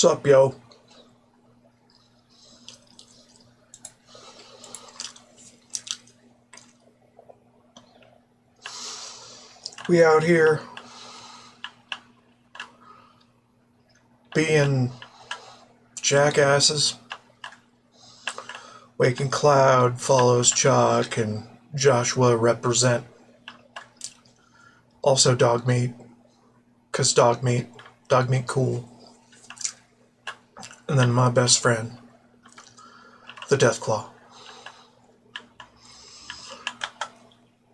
Sup, yo? We out here being jackasses. Waking Cloud follows Chalk and Joshua represent. Also dog meat, 'cause dog meat cool. And then my best friend, the Deathclaw.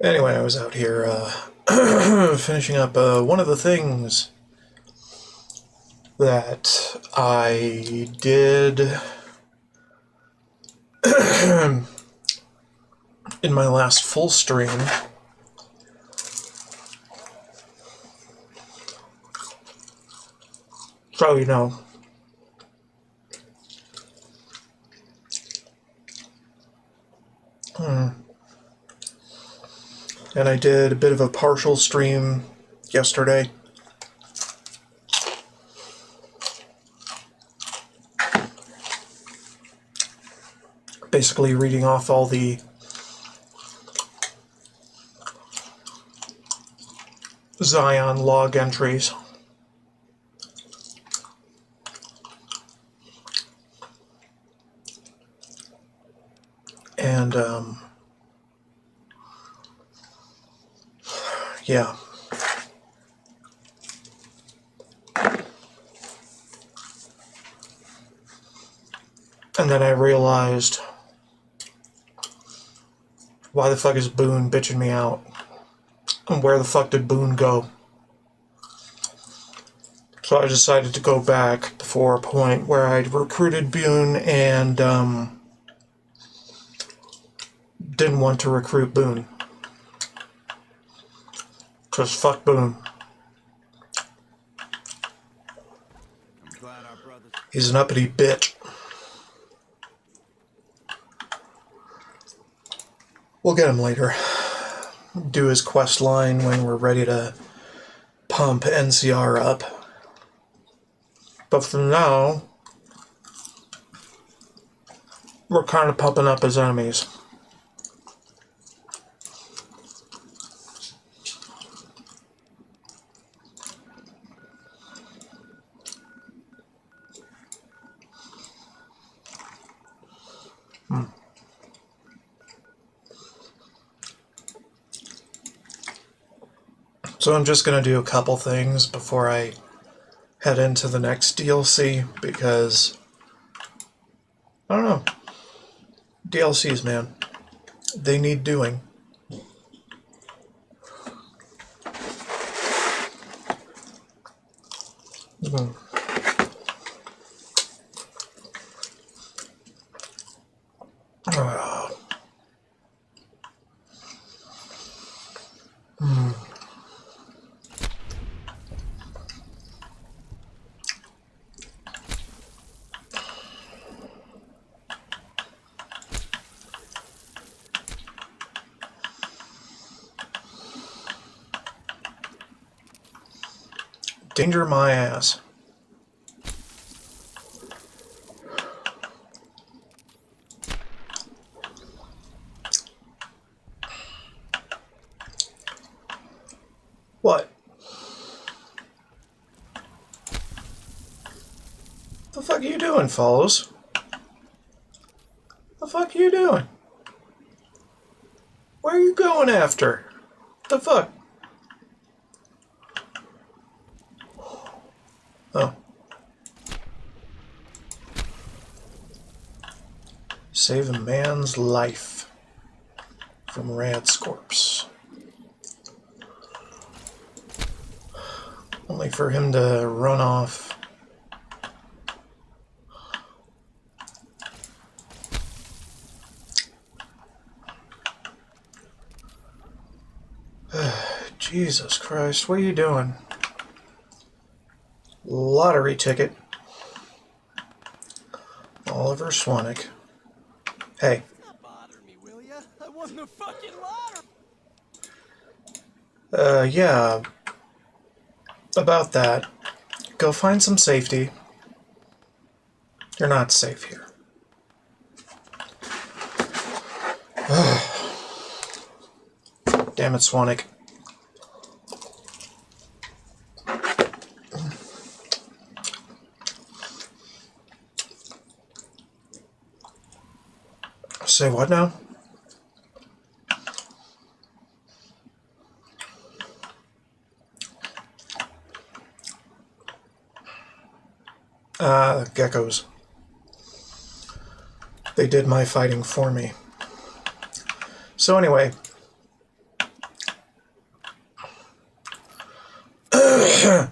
Anyway, I was out here finishing up one of the things that I did in my last full stream. So, you know, and I did a bit of a partial stream yesterday. Basically reading off all the Zion log entries. And, yeah. And then I realized, why the fuck is Boone bitching me out? And where the fuck did Boone go? So I decided to go back before a point where I'd recruited Boone and didn't want to recruit Boone. 'Cause fuck Boone. He's an uppity bitch. We'll get him later. Do his quest line when we're ready to pump NCR up. But for now, we're kind of pumping up his enemies. So I'm just going to do a couple things before I head into the next DLC, because, I don't know, DLCs, man, they need doing. Danger my ass. What? The fuck are you doing, Follows? The fuck are you doing? Where are you going after? The fuck? Oh. Save a man's life from Radscorps. Only for him to run off. Jesus Christ, what are you doing? Lottery ticket. Oliver Swanwick. Hey. Don't bother me, will ya? I won the fucking lottery. Yeah. About that. Go find some safety. You're not safe here. Damn it, Swanwick. Say what now? Geckos. They did my fighting for me. So anyway, I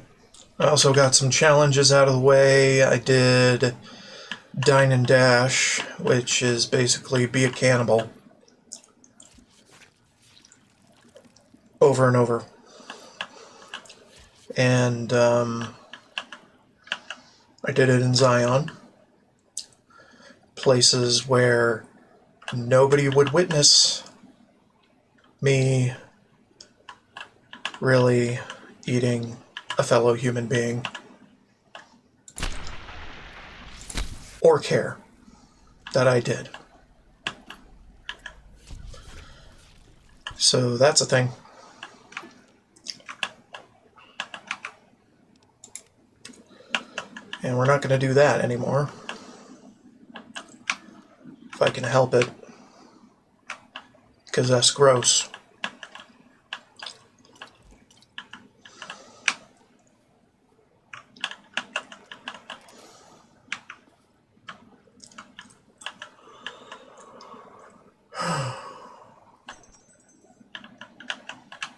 also got some challenges out of the way. I did Dine and Dash, which is basically be a cannibal over and over. And I did it in Zion, places where nobody would witness me really eating a fellow human being or care that I did. So that's a thing. And we're not going to do that anymore, if I can help it, because that's gross.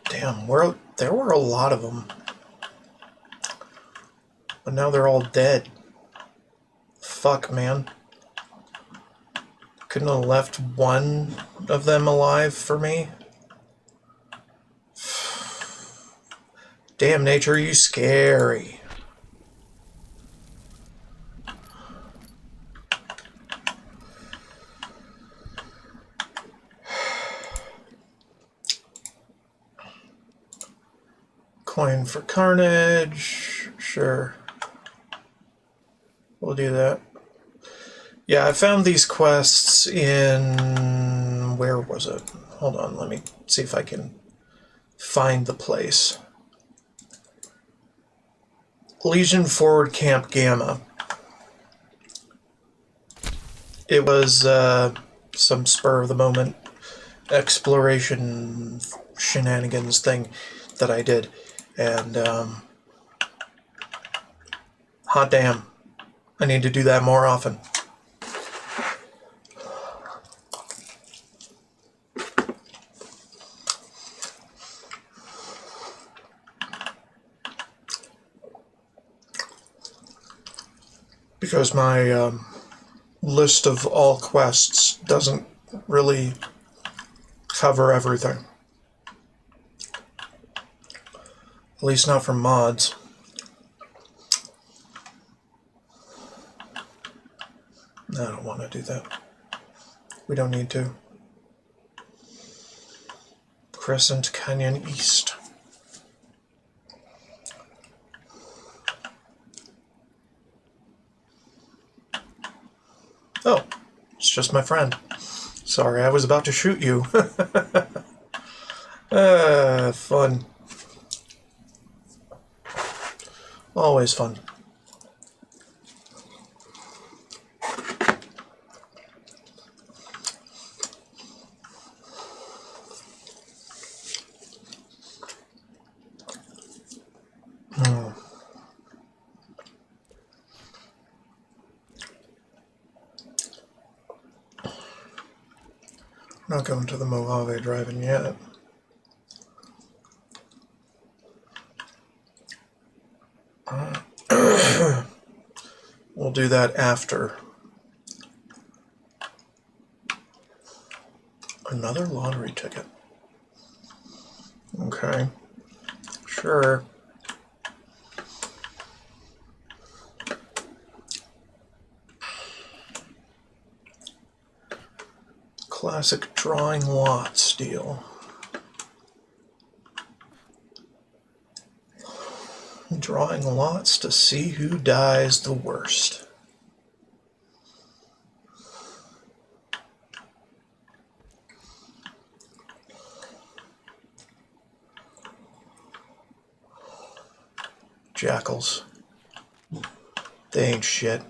Damn, there were a lot of them. But now they're all dead. Fuck, man. Couldn't have left one of them alive for me? Damn, nature, you scary. Coin for carnage. Sure. We'll do that. Yeah, I found these quests in... Where was it? Hold on, let me see if I can find the place. Legion Forward Camp Gamma. It was some spur-of-the-moment exploration shenanigans thing that I did. And, hot damn. I need to do that more often. Because my list of all quests doesn't really cover everything. At least not for mods. I don't want to do that. We don't need to. Crescent Canyon East. Oh, it's just my friend. Sorry, I was about to shoot you. Fun. Always fun. Not going to the Mojave Drive-In yet. We'll do that after. Another lottery ticket. Okay. Sure. Classic drawing lots deal. Drawing lots to see who dies the worst. Jackals. They ain't shit.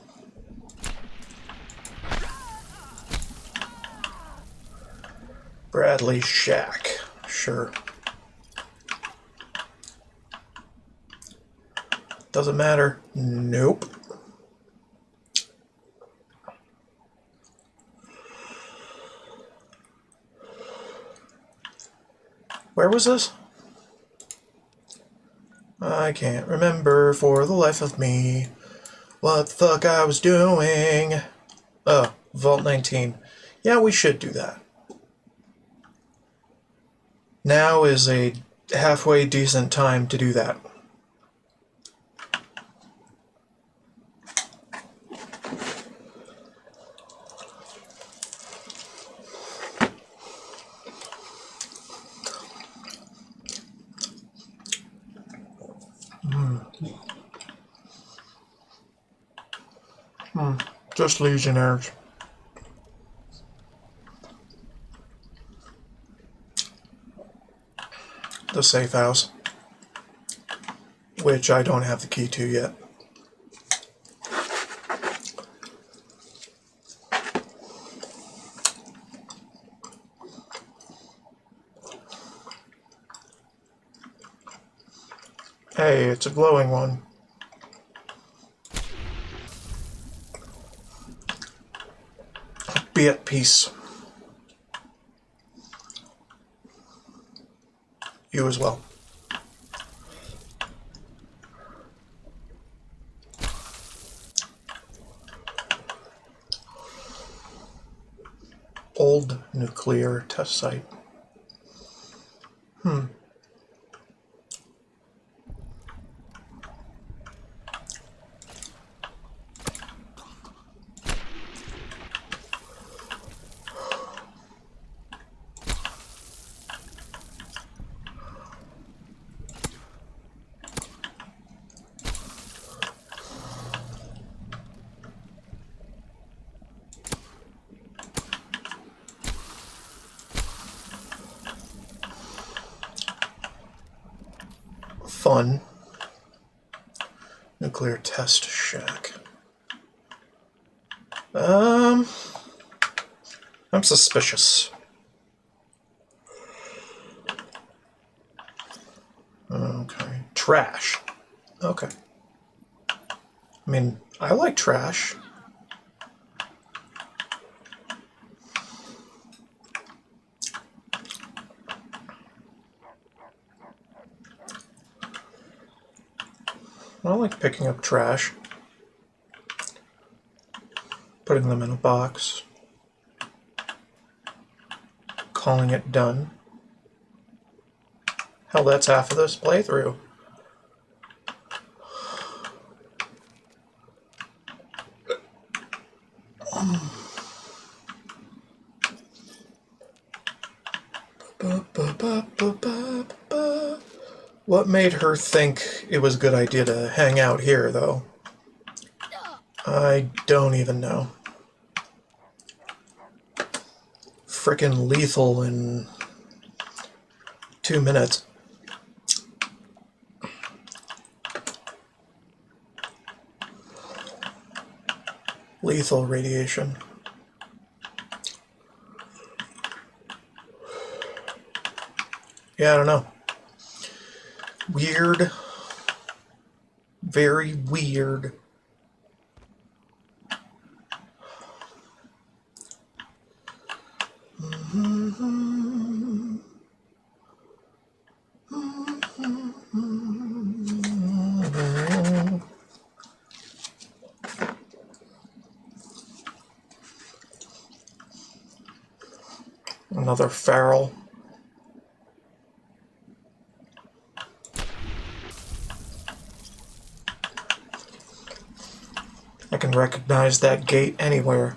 Bradley Shack. Sure. Doesn't matter. Nope. Where was this? I can't remember for the life of me what the fuck I was doing. Oh, Vault 19. Yeah, we should do that. Now is a halfway decent time to do that. Just Legionnaires. The safe house, which I don't have the key to yet. Hey, it's a glowing one. Be at peace. You as well. Old nuclear test site. Fun. Nuclear test shack. I'm suspicious. Okay. Trash. Okay. I mean, I like trash. I like picking up trash. Putting them in a box. Calling it done. Hell, that's half of this playthrough. What made her think it was a good idea to hang out here, though? I don't even know. Frickin' lethal in 2 minutes. Lethal radiation. Yeah, I don't know. Weird. Very weird. Another feral. I can recognize that gate anywhere.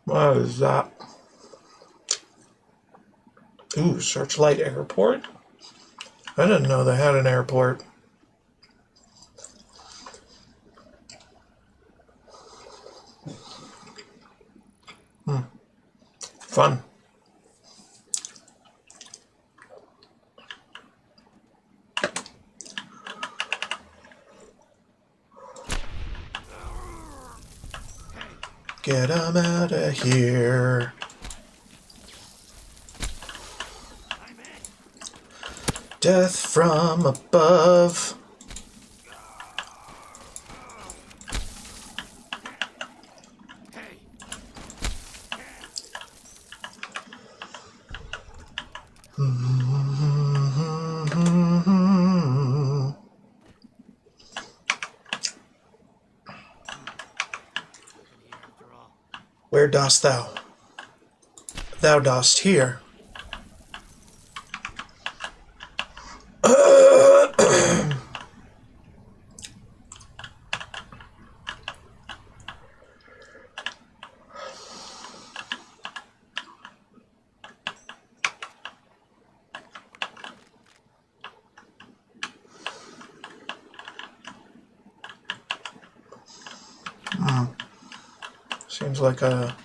What is that? Ooh, Searchlight Airport? I didn't know they had an airport. Fun. Get 'em out of here. Death from above. Where dost thou? Thou dost here. Seems like a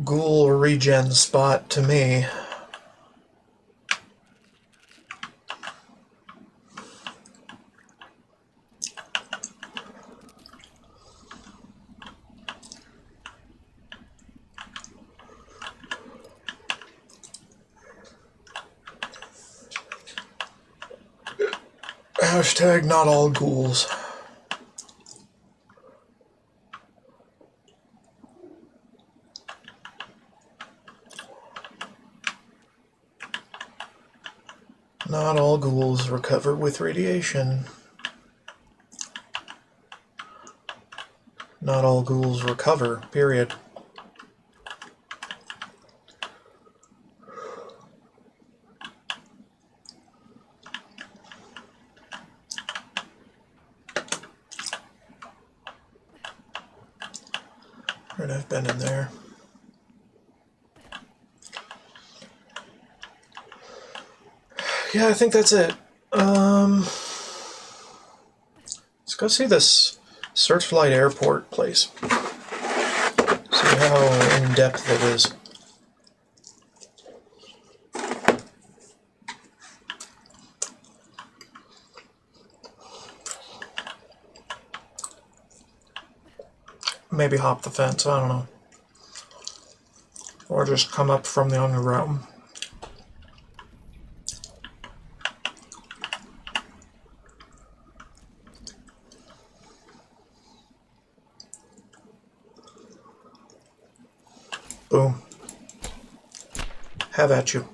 ghoul regen spot to me. Hashtag not all ghouls. Not all ghouls recover with radiation. Not all ghouls recover, period. Right, I've been in there. Yeah, I think that's it. Let's go see this Searchlight Airport place. See how in-depth it is. Maybe hop the fence, I don't know. Or just come up from the underground. Boom. Have at you.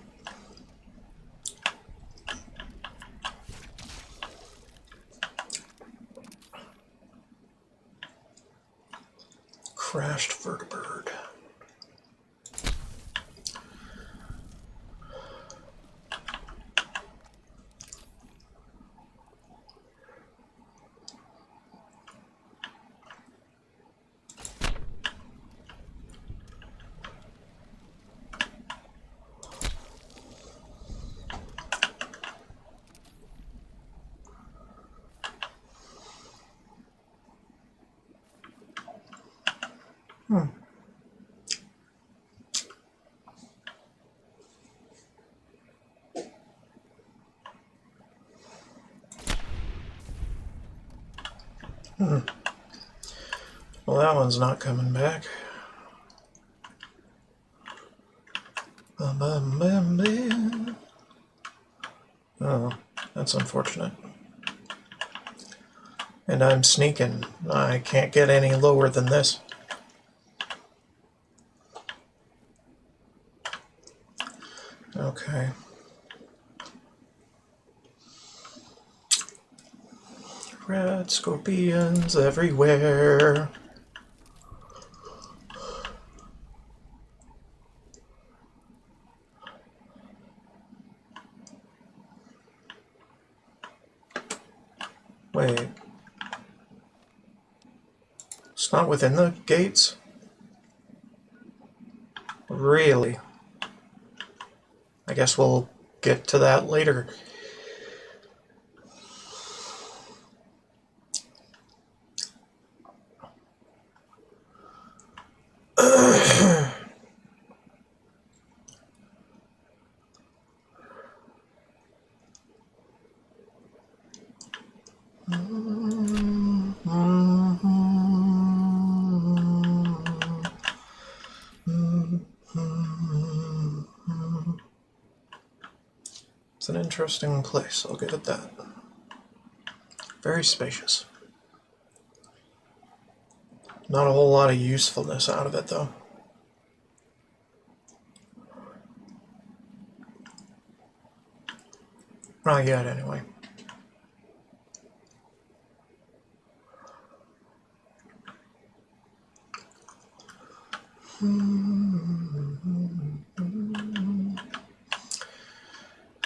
Crashed vertibird. Well, that one's not coming back. Oh, that's unfortunate. And I'm sneaking. I can't get any lower than this. Okay. Red scorpions everywhere. Wait. It's not within the gates? Really? I guess we'll get to that later. It's an interesting place, I'll give it that. Very spacious. Not a whole lot of usefulness out of it, though. Not yet, anyway.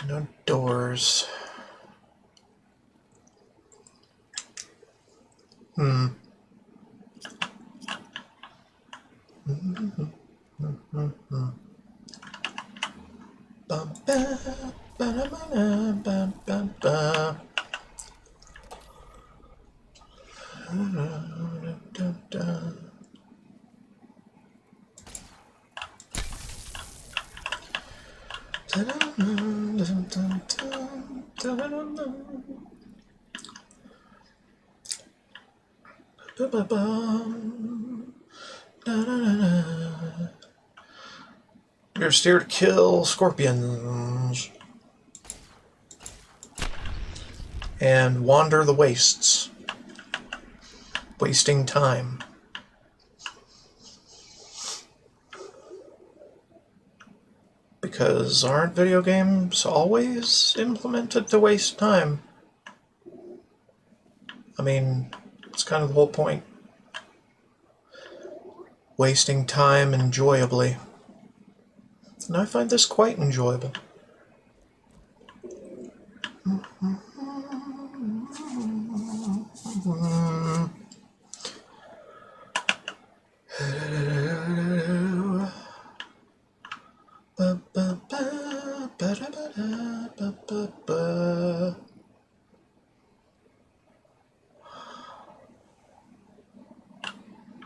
No doors. You're steer to kill scorpions and wander the wastes, wasting time. Because aren't video games always implemented to waste time? I mean, it's kind of the whole point. Wasting time enjoyably. And I find this quite enjoyable.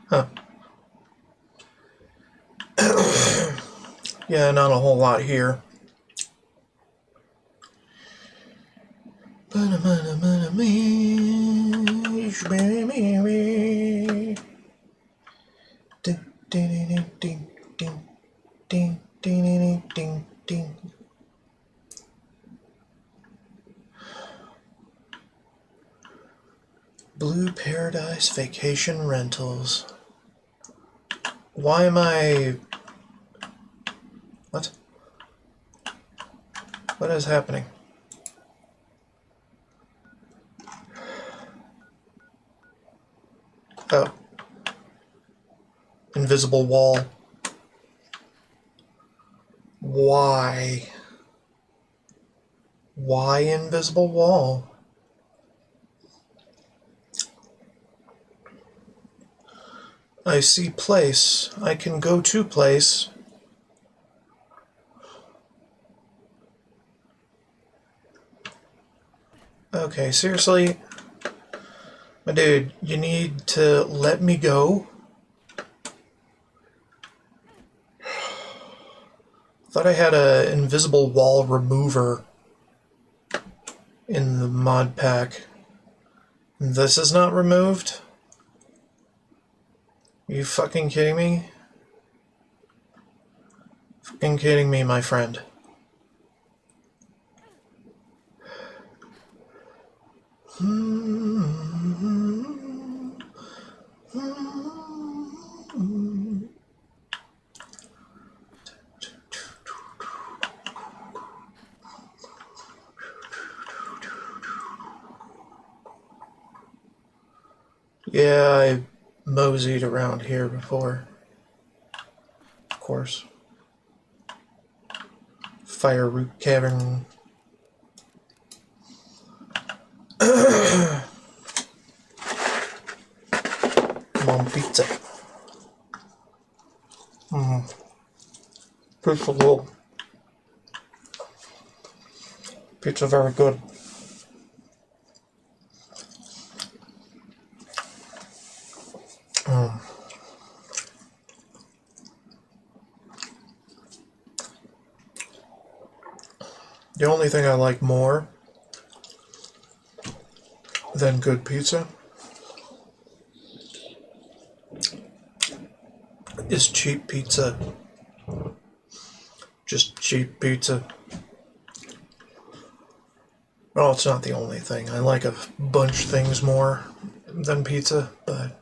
Huh. Yeah, not a whole lot here. Blue Paradise Vacation Rentals. Why am I... What? What is happening? Oh. Invisible wall. Why? Why invisible wall? I see place. I can go to place. Okay, seriously? My dude, you need to let me go? Thought I had a invisible wall remover in the mod pack. This is not removed? Are you fucking kidding me? Fucking kidding me, my friend. Yeah, I moseyed around here before. Of course. Fire root cavern. Come on, pizza. Pizza good. Pizza very good. The only thing I like more than good pizza is cheap pizza. Just cheap pizza. Well, it's not the only thing. I like a bunch of things more than pizza, but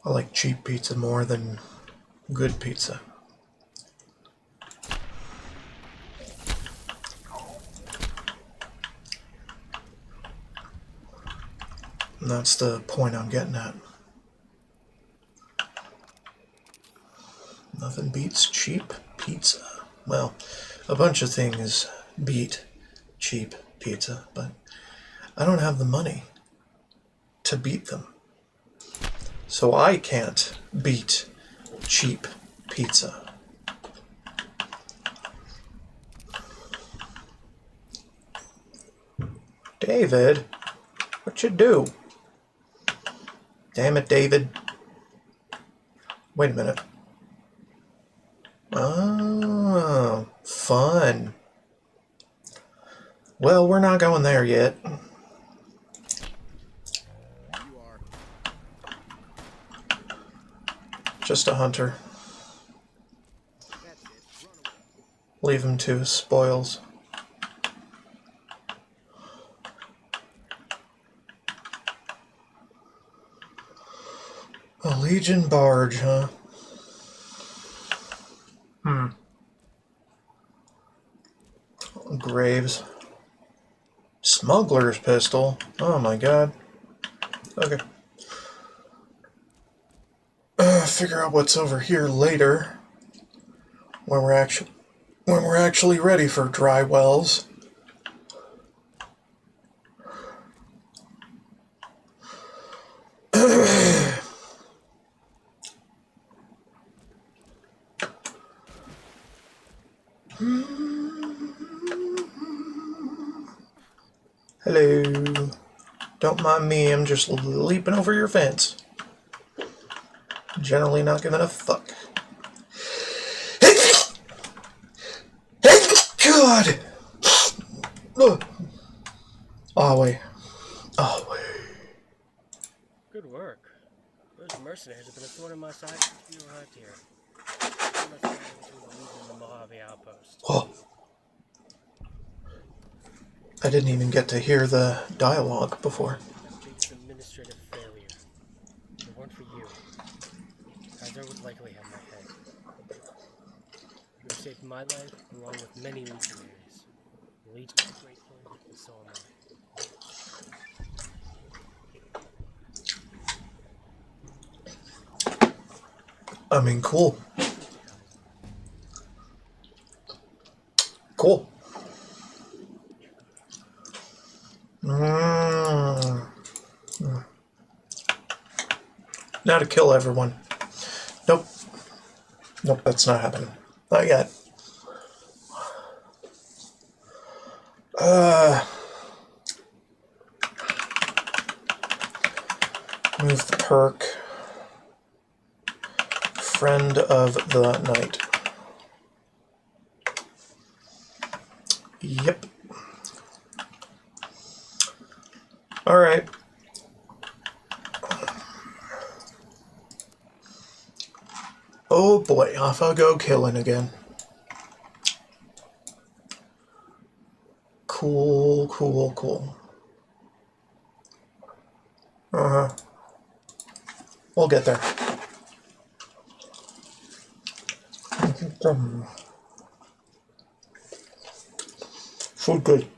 I like cheap pizza more than good pizza. And that's the point I'm getting at. Nothing beats cheap pizza. Well, a bunch of things beat cheap pizza, but I don't have the money to beat them. So I can't beat cheap pizza. David, what you do? Damn it, David. Wait a minute. Oh, fun. Well, we're not going there yet. Just a hunter. Leave him to his spoils. A Legion barge, huh? Graves. Smuggler's pistol. Oh my god. Okay. Figure out what's over here later. When we're actually ready for dry wells. Hello. Don't mind me, I'm just leaping over your fence. Generally not giving a fuck. God! Oh, wait. Oh, wait. Good work. Those mercenaries have been a thorn in my side since we arrived here. So much battle between the Legion and the Mojave outpost. Oh. I didn't even get to hear the dialogue before. That biggest administrative failure. If it weren't for you, Kaiser would likely have my head. You have saved my life along with many legionaries. The Legion is grateful, and so am I. I mean, cool. Cool. Now to kill everyone. Nope. Nope, that's not happening. Not yet. Move the perk. Friend of the night. Yep. Alright. Oh boy, off I go killing again. Cool, cool, cool. Uh-huh. We'll get there. Food good.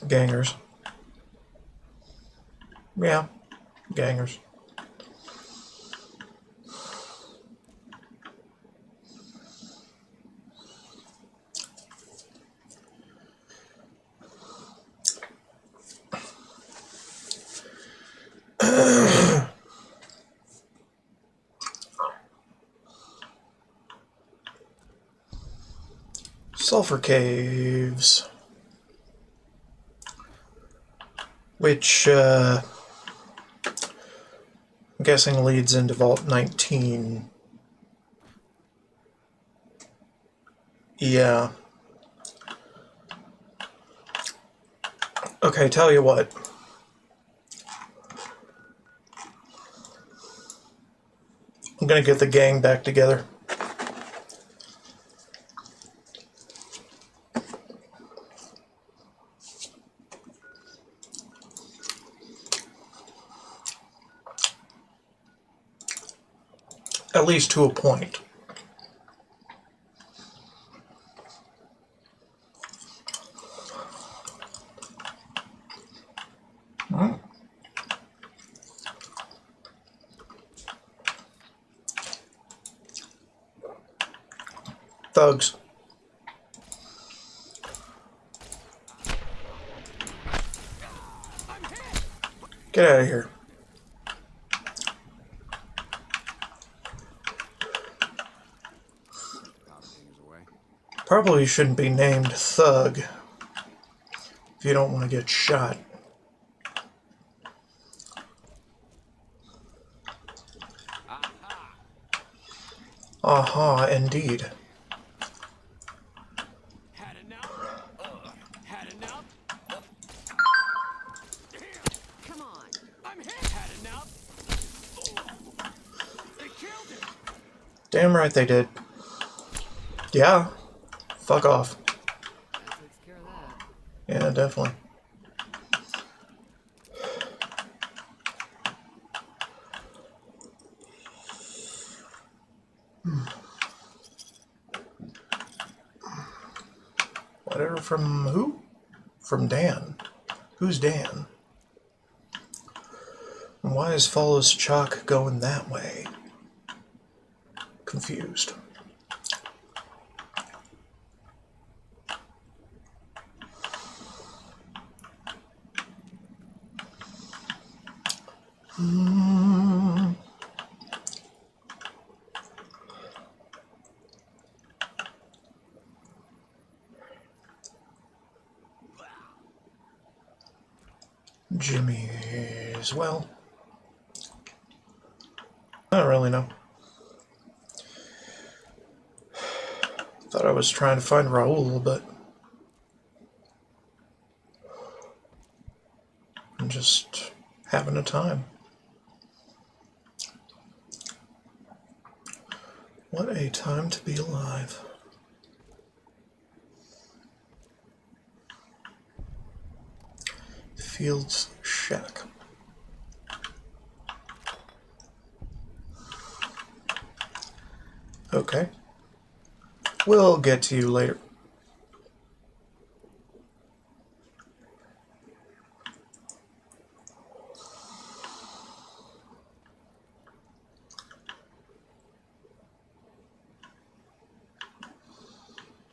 Gangers. Yeah, gangers. Sulfur caves. Which, I'm guessing leads into Vault 19. Yeah. Okay, tell you what. I'm gonna get the gang back together. At least to a point. Thugs. Get out of here. Probably shouldn't be named Thug if you don't want to get shot. Aha, indeed. Had enough? Had enough? Come on. I'm hit! Had enough? They killed him! Damn right they did. Yeah. Fuck off. That takes care of that. Yeah, definitely. Whatever from who? From Dan. Who's Dan? And why is Follows Chalk going that way? Confused. Jimmy's, well, I don't really know. Thought I was trying to find Raoul, but I'm just having a time. What a time to be alive. Fields Shack. Okay. We'll get to you later.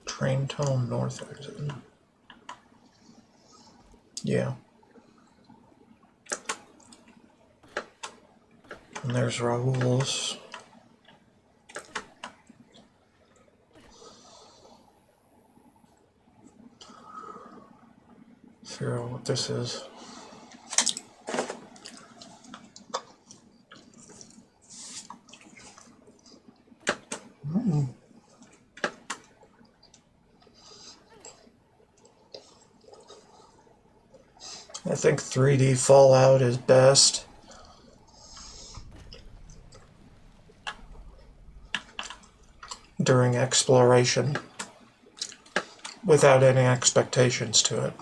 Train tunnel north exit. Yeah. And there's Raoul's. Figure out what this is. I think 3D Fallout is best. During exploration. Without any expectations to it.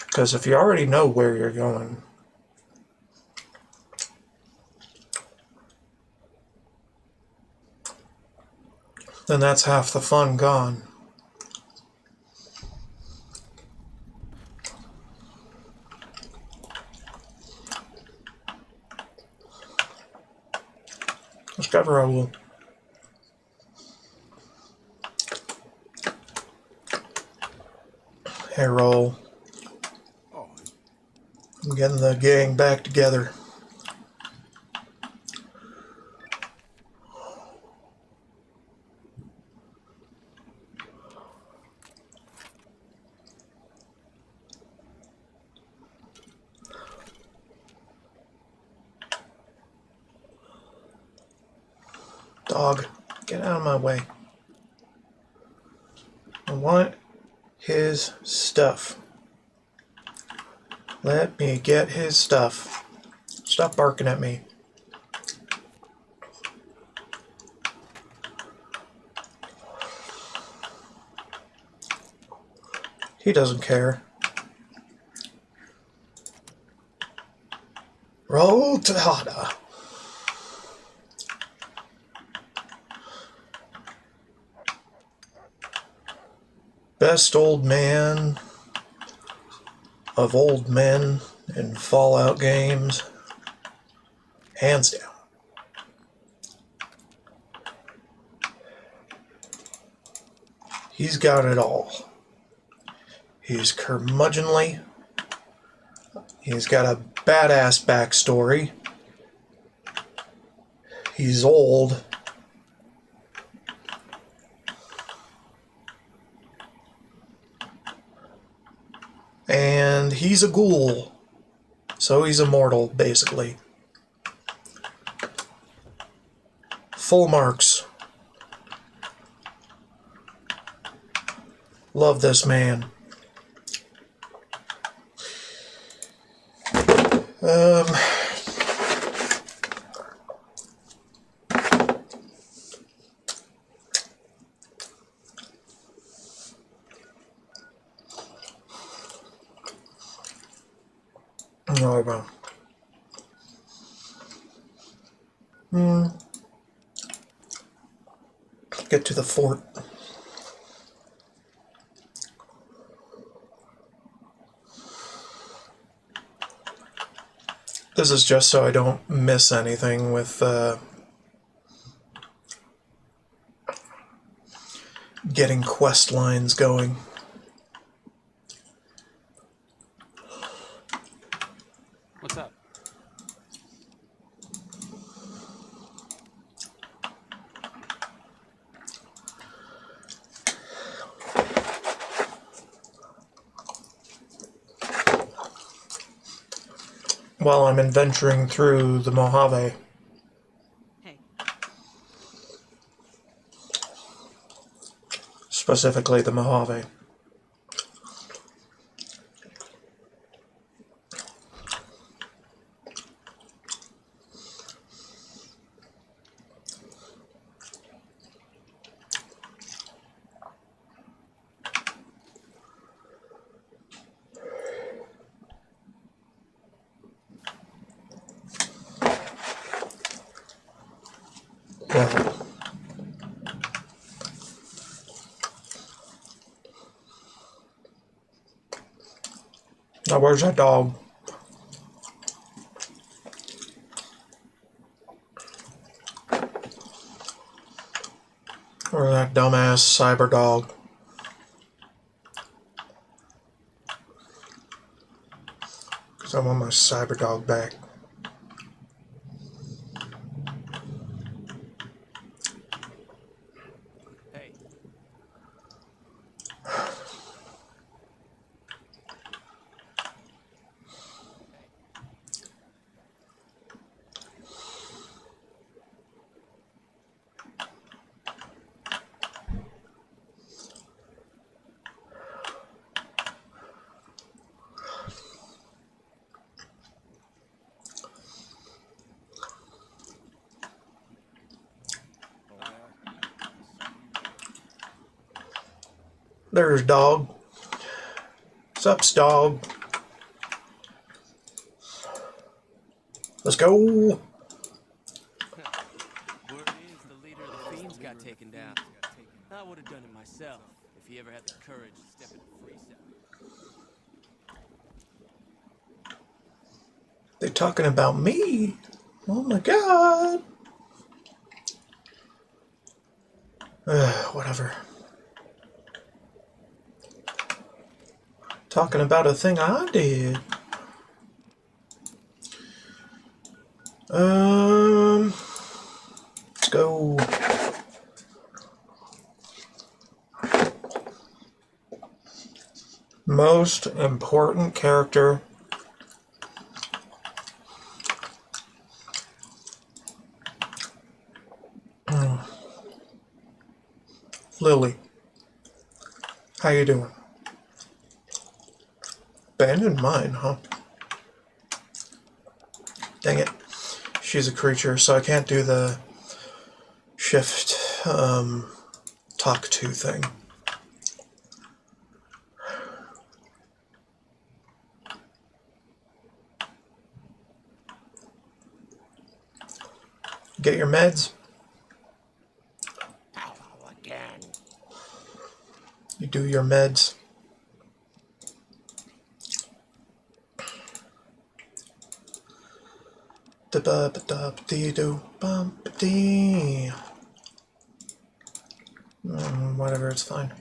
Because if you already know where you're going, then that's half the fun gone. Discover roll. Hair roll. Oh, I'm getting the gang back together. Dog, get out of my way. I want his stuff. Let me get his stuff. Stop barking at me. He doesn't care. Roll Tejada. Best old man of old men in Fallout games. Hands down. He's got it all. He's curmudgeonly. He's got a badass backstory. He's old. And he's a ghoul. So he's immortal, basically. Full marks. Love this man. Um... No, no. Get to the fort. This is just so I don't miss anything with getting quest lines going. what's up? While I'm adventuring through the Mojave. Hey, Specifically the Mojave. Yeah. Now where's that dog? Or that dumbass cyber dog? Because I want my cyber dog back. Hey, oh yeah. There's dog. Sups, dog. Let's go. Word is the leader of the fiends got taken down. I would have done it myself if he ever had the courage to step into freestyle. They talking about me. Oh my god. Whatever. Talking about a thing I did. Let's go. Most important character. Lily. How you doing? Abandoned mine, huh? Dang it. She's a creature, so I can't do the shift talk to thing. Get your meds. Hello again. You do your meds. Da-ba-ba-da-ba-dee-do-bum-ba-dee. Whatever, it's fine.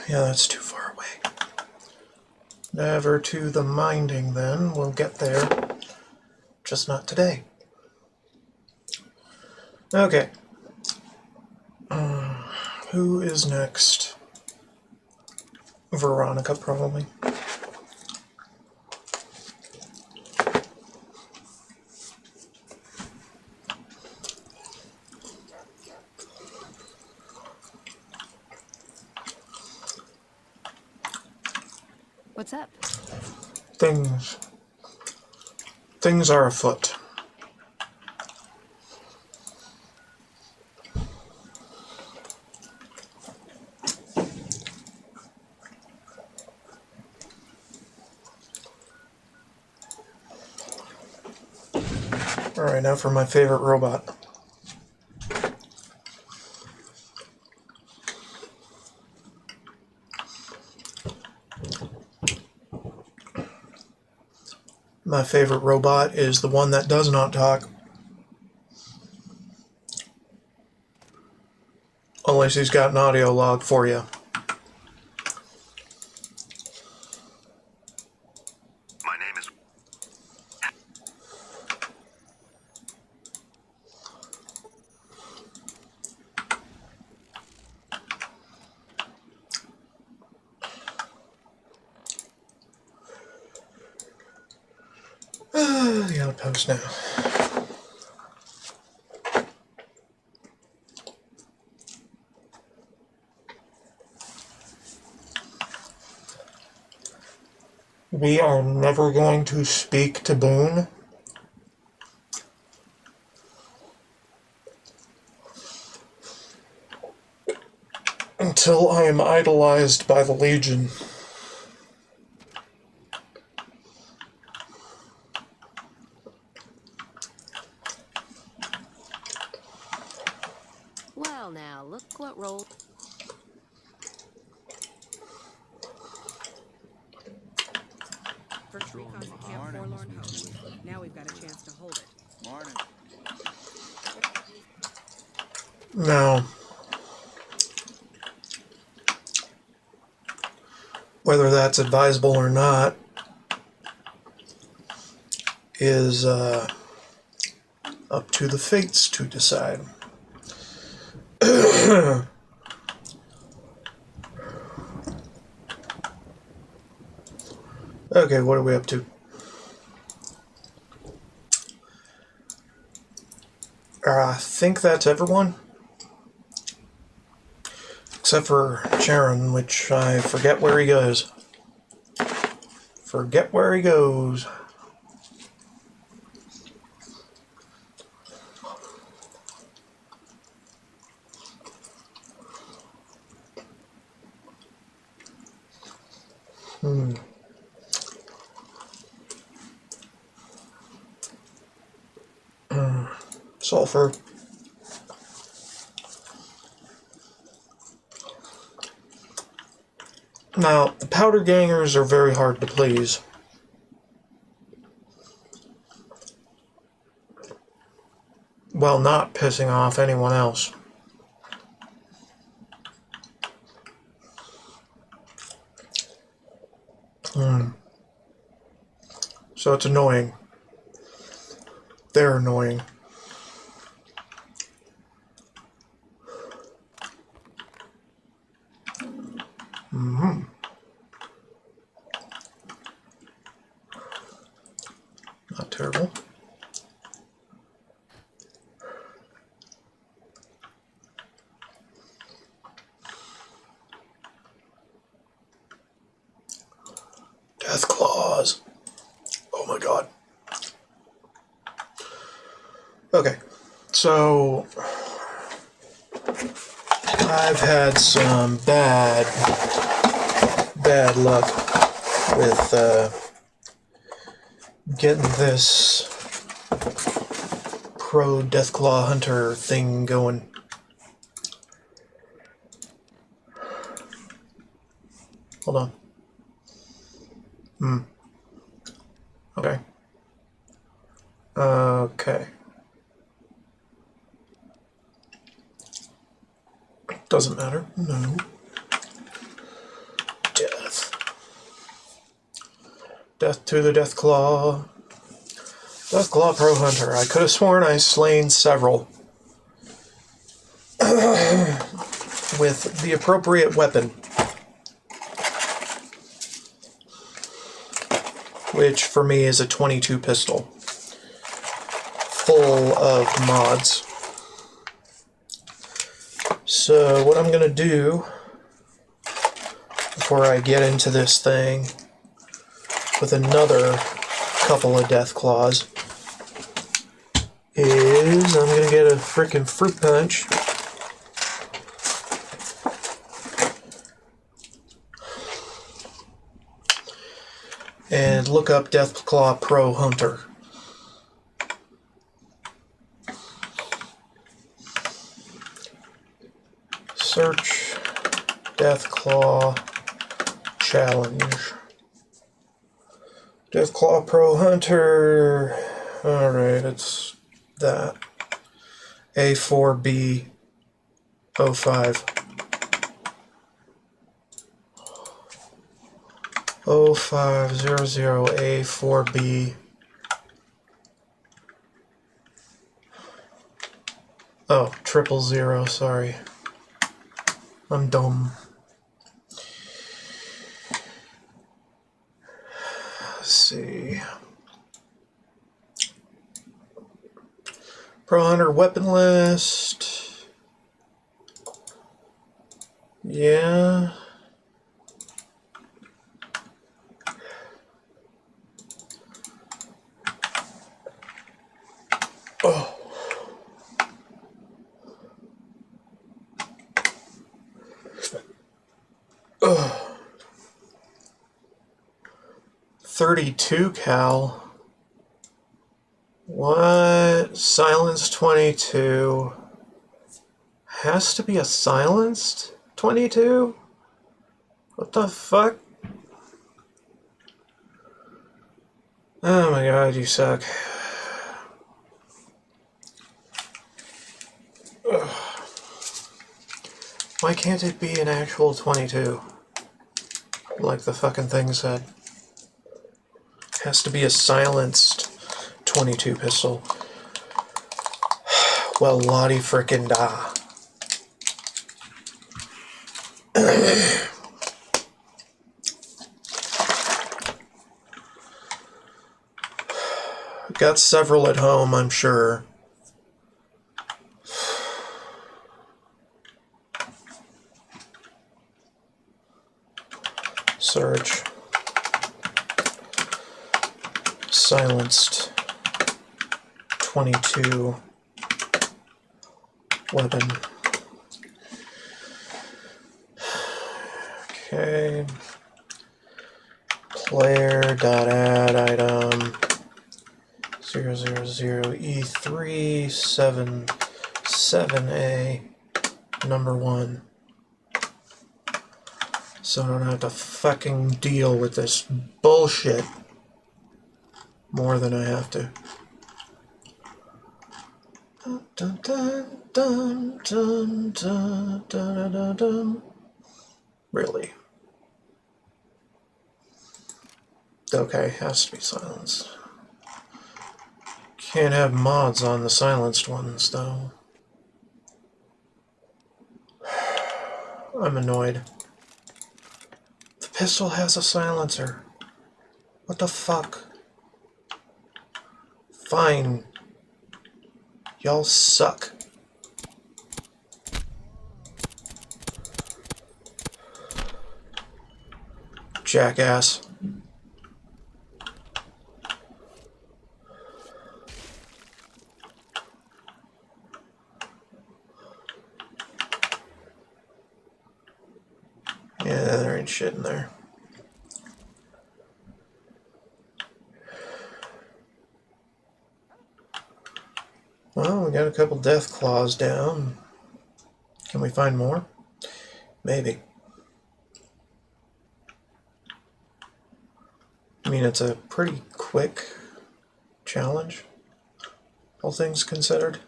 Yeah, that's too far away. Never to the minding then. We'll get there. Just not today. Okay. Who is next? Veronica, probably. What's up? Things. Things are afoot. Alright, now for my favorite robot. My favorite robot is the one that does not talk. Unless he's got an audio log for you. My name is... The outpost now. We are never going to speak to Boone until I am idolized by the Legion. Well, now, look what rolled. First recon's at Camp Forlorn Hope. Now we've got a chance to hold it. Morning. Now, whether that's advisable or not is up to the fates to decide. Okay, what are we up to? I think that's everyone. Except for Sharon, which I forget where he goes. Forget where he goes. sulfur. Now, the powder gangers are very hard to please. While not pissing off anyone else. So it's annoying. They're annoying. Not terrible. Death claws. Oh my god. Okay, so I've had some bad luck with getting this pro Deathclaw Hunter thing going. Hold on. Okay. Okay. Doesn't matter. No. Death. Death to the Deathclaw. Deathclaw Pro Hunter. I could have sworn I slain several. With the appropriate weapon. Which for me is a 22 pistol. Full of mods. So what I'm going to do before I get into this thing with another couple of death claws is I'm going to get a freaking fruit punch. And look up Deathclaw Pro Hunter. Search Deathclaw Challenge. Deathclaw Pro Hunter. Alright, it's that. A4B 05. 0500A4B. Oh, 000, sorry. I'm dumb. Let's see. Pro Hunter weapon list. Yeah. Oh. 32 cal. What? Silence 22. Has to be a silenced 22? What the fuck? Oh my god, you suck. Ugh. Why can't it be an actual 22? Like the fucking thing said. Has to be a silenced 22 pistol. Well, Lottie frickin' da. Got several at home, I'm sure. Search. Silenced 22 weapon. Okay. Player.add item. 000E377A number 1. So I don't have to fucking deal with this bullshit more than I have to. Dun, dun, dun, dun, dun, dun, dun, dun. Really? Okay, has to be silenced. Can't have mods on the silenced ones, though. I'm annoyed. The pistol has a silencer. What the fuck? Fine. Y'all suck. Jackass. Yeah, there ain't shit in there. Well, we got a couple death claws down. Can we find more? Maybe. I mean, it's a pretty quick challenge, all things considered.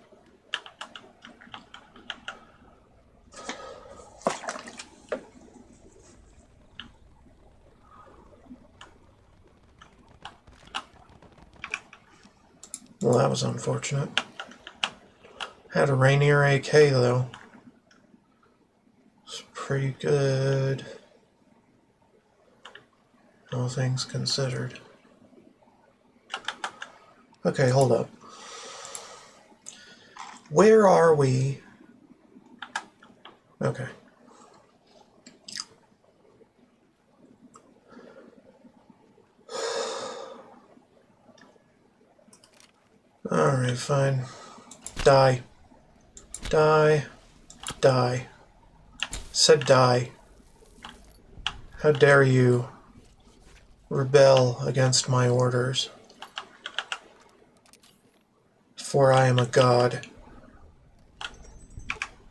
Well, that was unfortunate. Had a Rainier AK, though. It's pretty good, all things considered. Okay, hold up. Where are we? Okay. Alright, fine. Die. Die. Die. Said die. How dare you rebel against my orders? For I am a god.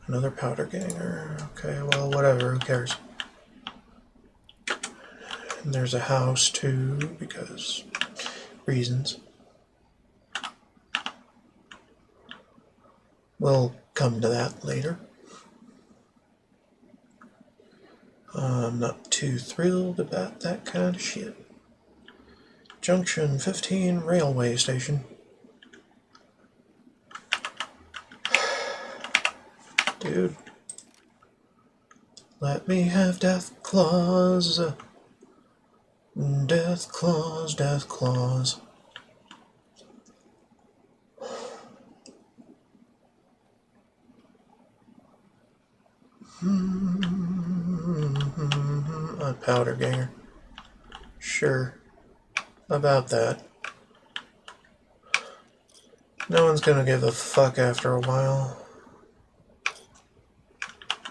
Another powder ganger. Okay, well, whatever, who cares? And there's a house, too, because reasons. We'll come to that later. I'm not too thrilled about that kind of shit. Junction 15 railway station. Dude. Let me have death claws. Death claws, death claws. A powder ganger. Sure. About that. No one's gonna give a fuck after a while.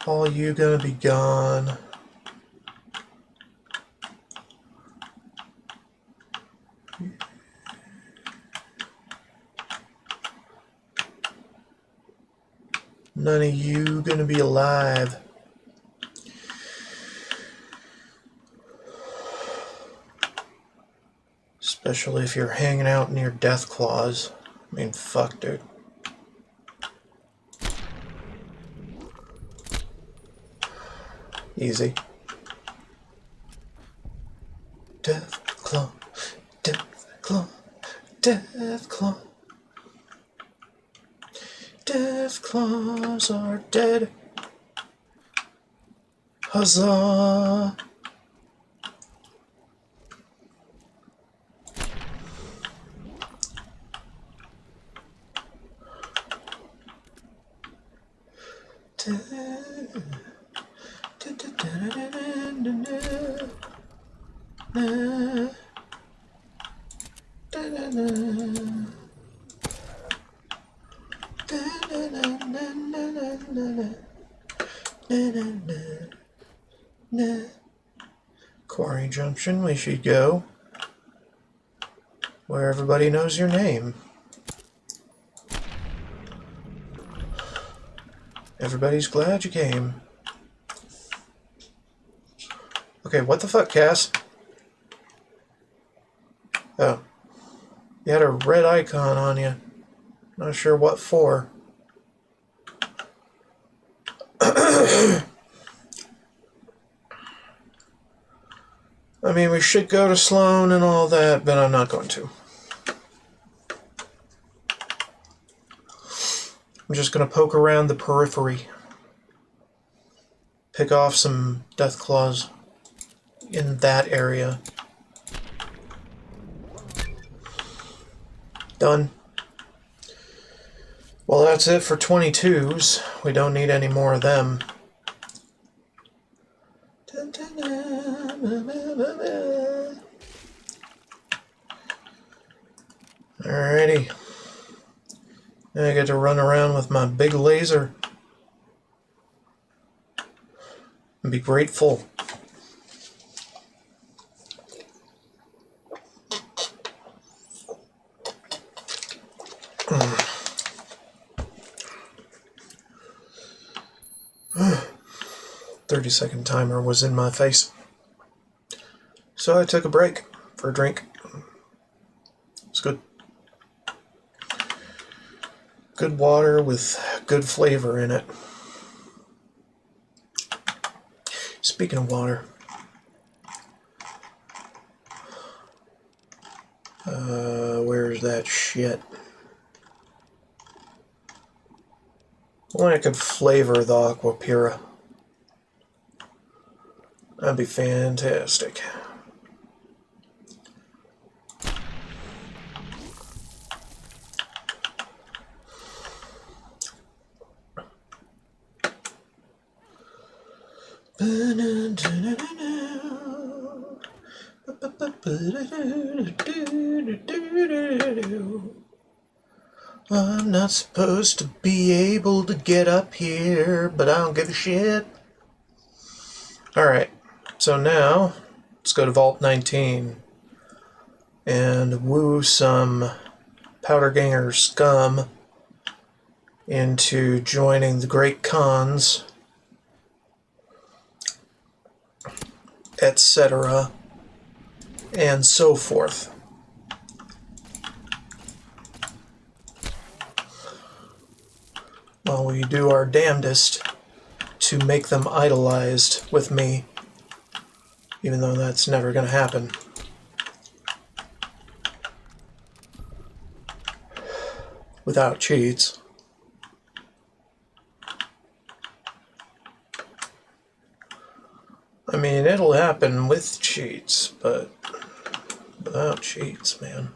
All you gonna be gone. None of you gonna be alive. Especially if you're hanging out near death claws. I mean, fuck, dude. Easy. Death claw, death claw, death claw. Death claws are dead. Huzzah! Quarry Junction, we should go. Where everybody knows your name. Everybody's glad you came. Okay, what the fuck, Cass? Oh. You had a red icon on you. Not sure what for. I mean, we should go to Sloan and all that, but I'm not going to. I'm just going to poke around the periphery. Pick off some death claws in that area. Done. Well, that's it for 22s. We don't need any more of them. Alrighty. Now I get to run around with my big laser and be grateful. Mm. 30-second timer was in my face. So I took a break for a drink. It's good. Good water with good flavor in it. Speaking of water, where's that shit? Only I could flavor the Aquapura. That'd be fantastic. I'm not supposed to be able to get up here, but I don't give a shit. Alright, so now let's go to Vault 19 and woo some Powder Ganger scum into joining the Great Khans, etc., and so forth. While we do our damnedest to make them idolized with me, even though that's never going to happen. Without cheats. I mean, it'll happen with cheats, but without cheats, man.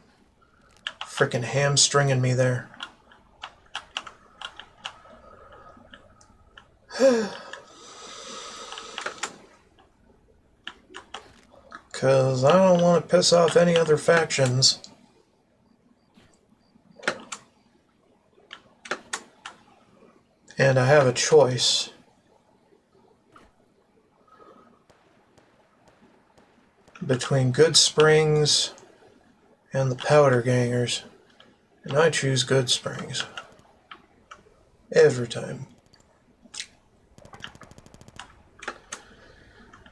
Frickin' hamstringing me there. Because I don't want to piss off any other factions. And I have a choice. Between Good Springs and the Powder Gangers. And I choose Good Springs. Every time.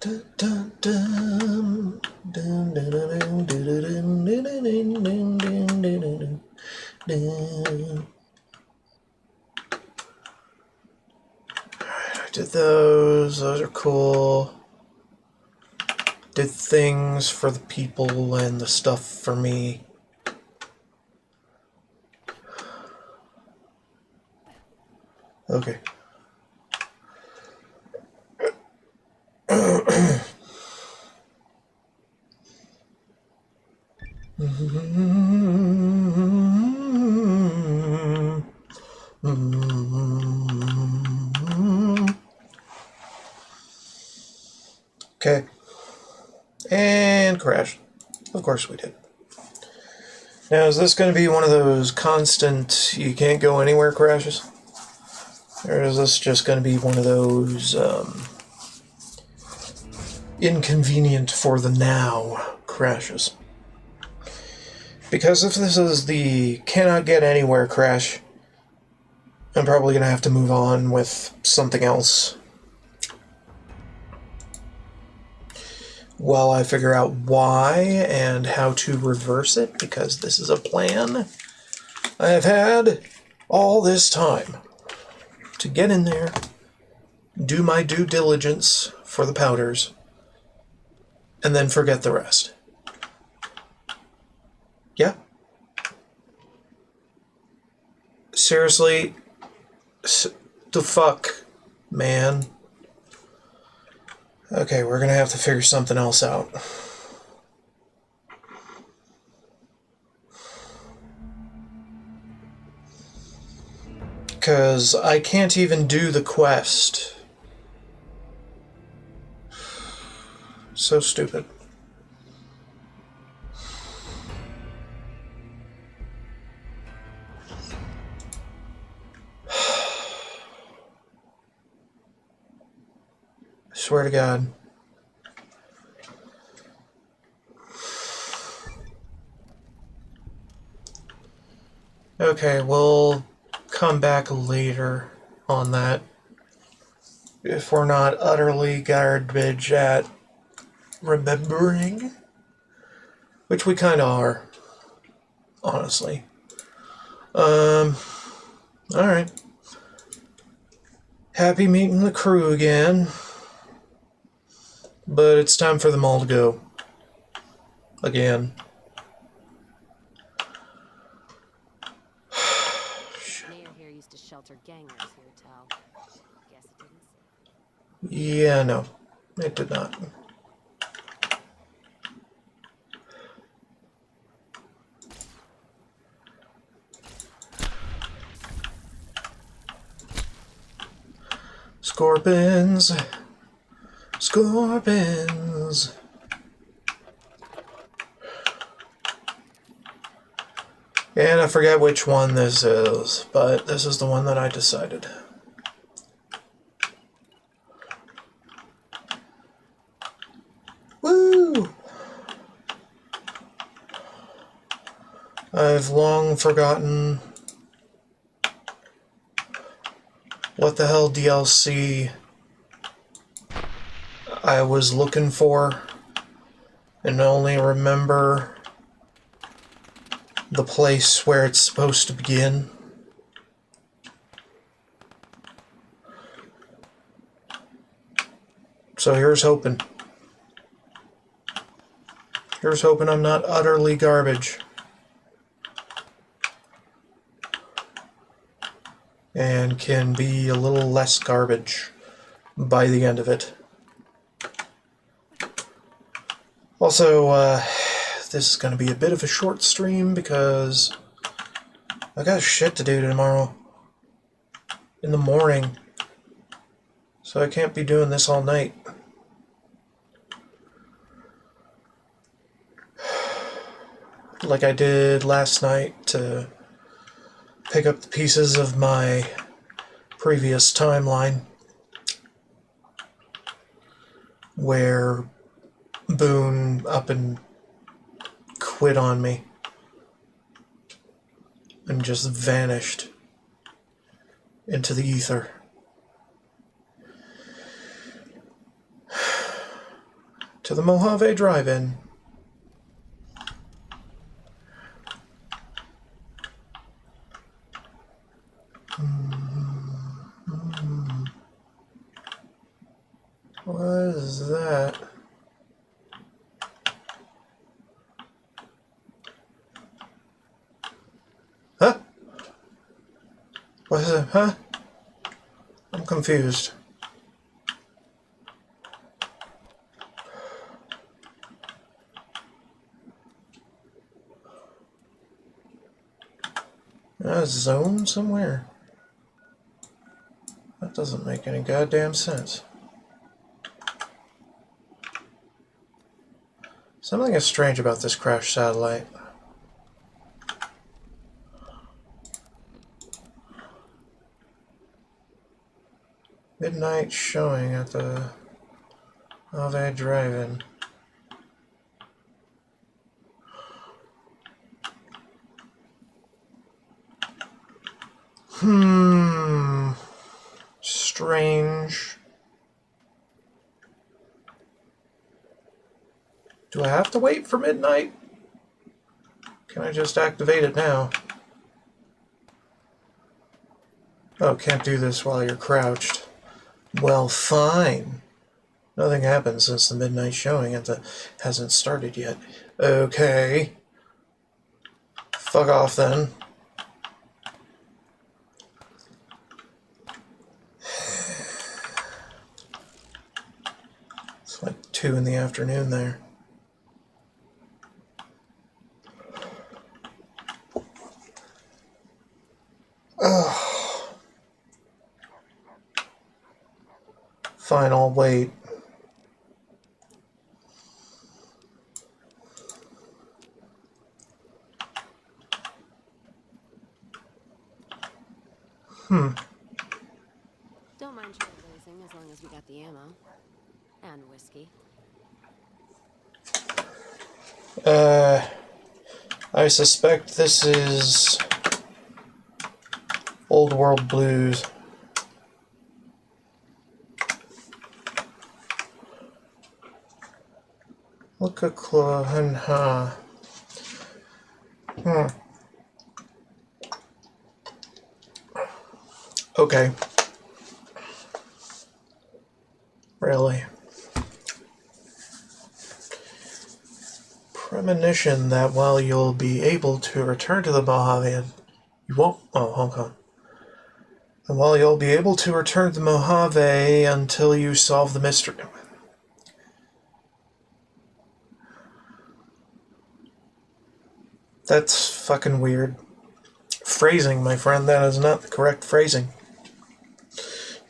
Dun, dun, dun. Dun, dun, dun, dun, dun, dun, dun, dun, dun, dun, dun. Alright, I did those. Those are cool. Did things for the people and the stuff for me. Okay. Okay. And crash. Of course we did. Now, is this going to be one of those constant, you can't go anywhere crashes? Or is this just going to be one of those inconvenient for the now crashes? Because if this is the cannot get anywhere crash, I'm probably going to have to move on with something else while I figure out why and how to reverse it, because this is a plan I have had all this time to get in there, do my due diligence for the powders, and then forget the rest. Yeah. Seriously, the fuck, man. Okay, we're gonna have to figure something else out. Because I can't even do the quest. So stupid. I swear to God. Okay, we'll come back later on that. If we're not utterly garbage at remembering. Which we kind of are, honestly. Alright. Happy meeting the crew again. But it's time for them all to go. Again. Mayor here used to shelter gangers here, Tal. Guess it didn't say. Yeah, no. It did not. Scorpions. Scorpions. And I forget which one this is, but this is the one that I decided. Woo! I've long forgotten what the hell DLC I was looking for, and only remember the place where it's supposed to begin. So here's hoping. Here's hoping I'm not utterly garbage. And can be a little less garbage by the end of it. Also, this is going to be a bit of a short stream because I got shit to do tomorrow in the morning. So I can't be doing this all night. Like I did last night to pick up the pieces of my previous timeline where Boone up and quit on me and just vanished into the ether. To the Mojave Drive-In. What is that? Huh? What is it? Huh? I'm confused. A zone somewhere? That doesn't make any goddamn sense. Something is strange about this crashed satellite. Midnight showing at the Mojave Drive-In. Do I have to wait for midnight? Can I just activate it now? Oh, can't do this while you're crouched. Well, fine. Nothing happened since the midnight showing hasn't started yet. Okay. Fuck off then. It's like 2 in the afternoon there. Ugh. Fine, I'll wait. Don't mind trailblazing as long as we got the ammo. And whiskey. I suspect this is Old World Blues. Look at huh. Okay. Really. Premonition that while you'll be able to return to the Mojave, you won't. Oh, hold on. And while you'll be able to return to the Mojave until you solve the mystery. That's fucking weird. Phrasing, my friend, that is not the correct phrasing.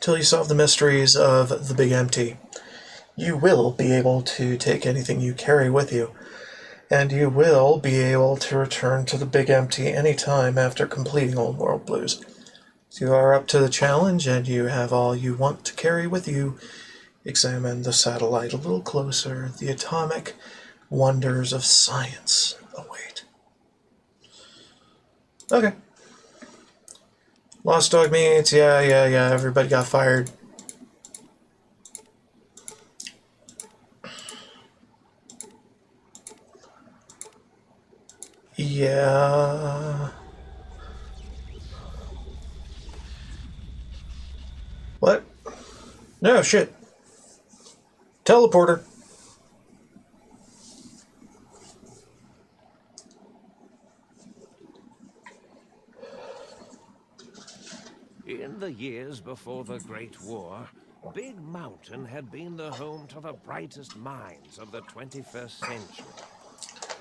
Till you solve the mysteries of the Big Empty, you will be able to take anything you carry with you, and you will be able to return to the Big Empty anytime after completing Old World Blues. So you are up to the challenge, and you have all you want to carry with you. Examine the satellite a little closer. The atomic wonders of science await. Okay. Lost dog meats, yeah, everybody got fired. Yeah. What? No, shit. Teleporter. In the years before the Great War, Big Mountain had been the home to the brightest minds of the 21st century.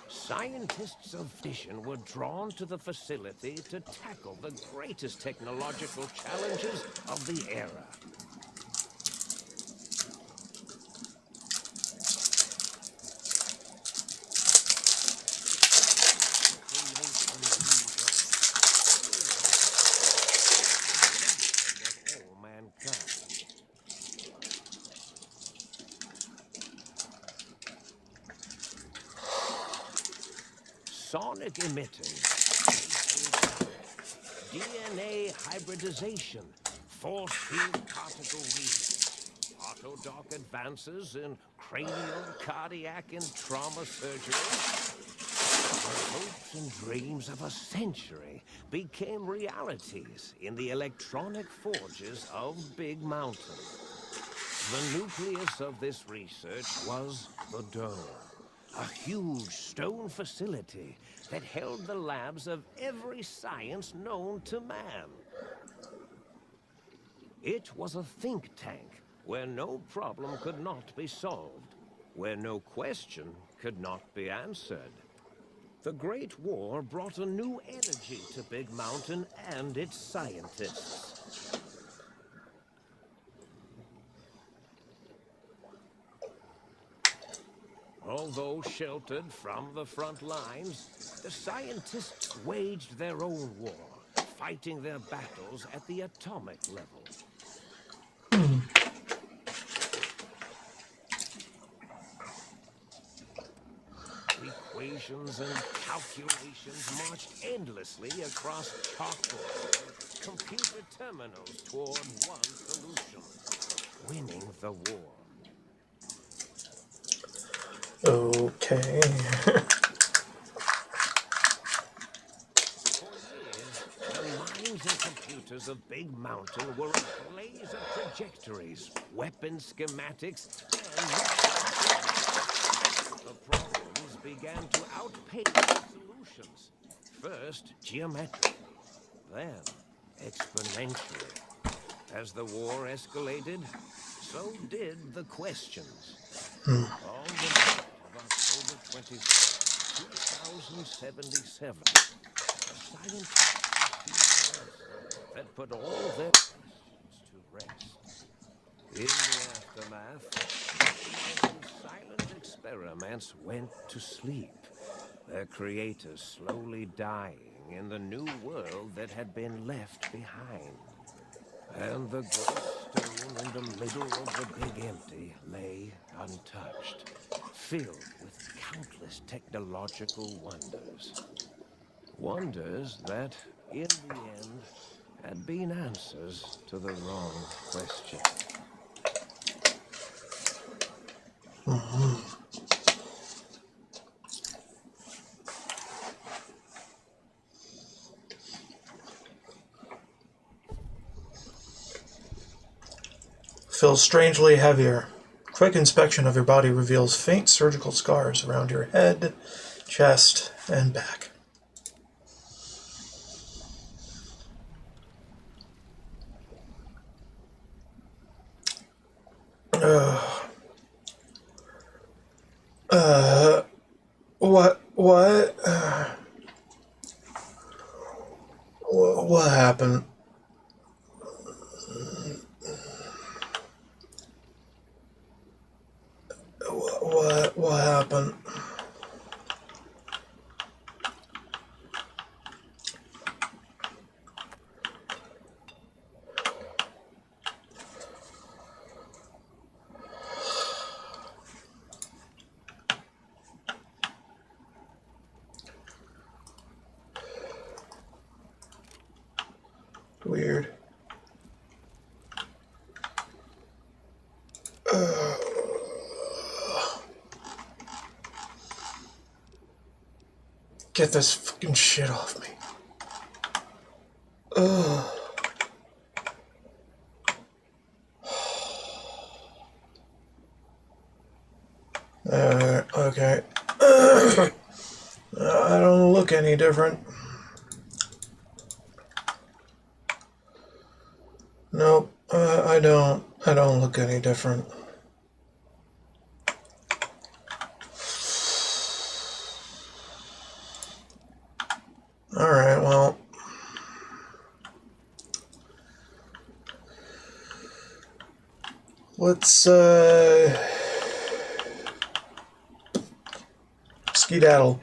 Scientists of vision were drawn to the facility to tackle the greatest technological challenges of the era. All mankind. Sonic emitters, DNA hybridization, force field particle research, autodoc advances in cranial, cardiac, and trauma surgery. The hopes and dreams of a century became realities in the electronic forges of Big Mountain. The nucleus of this research was the Dome, a huge stone facility that held the labs of every science known to man. It was a think tank where no problem could not be solved, where no question could not be answered. The Great War brought a new energy to Big Mountain and its scientists. Although sheltered from the front lines, the scientists waged their own war, fighting their battles at the atomic level. Equations and calculations marched endlessly across chalkboards and computer terminals toward one solution: winning the war. Okay. For years, the minds and computers of Big Mountain were a blaze of trajectories, weapon schematics, and the problems began to outpace the solutions. First, geometrically, then exponentially. As the war escalated, so did the questions. On the night of October 24th, 2077, a scientist received an answer that put all their questions to rest. In the aftermath, Big Mountain's silent experiments went to sleep, their creators slowly dying in the new world that had been left behind. And the great stone in the middle of the Big Empty lay untouched, filled with countless technological wonders. Wonders that, in the end, had been answers to the wrong questions. Feels strangely heavier. Quick inspection of your body reveals faint surgical scars around your head, chest, and back. What? What happened? What happened? Weird. Get this fucking shit off me. Ugh. Okay. I don't look any different. Nope, I don't. I don't look any different. Alright, well. Let's, skedaddle.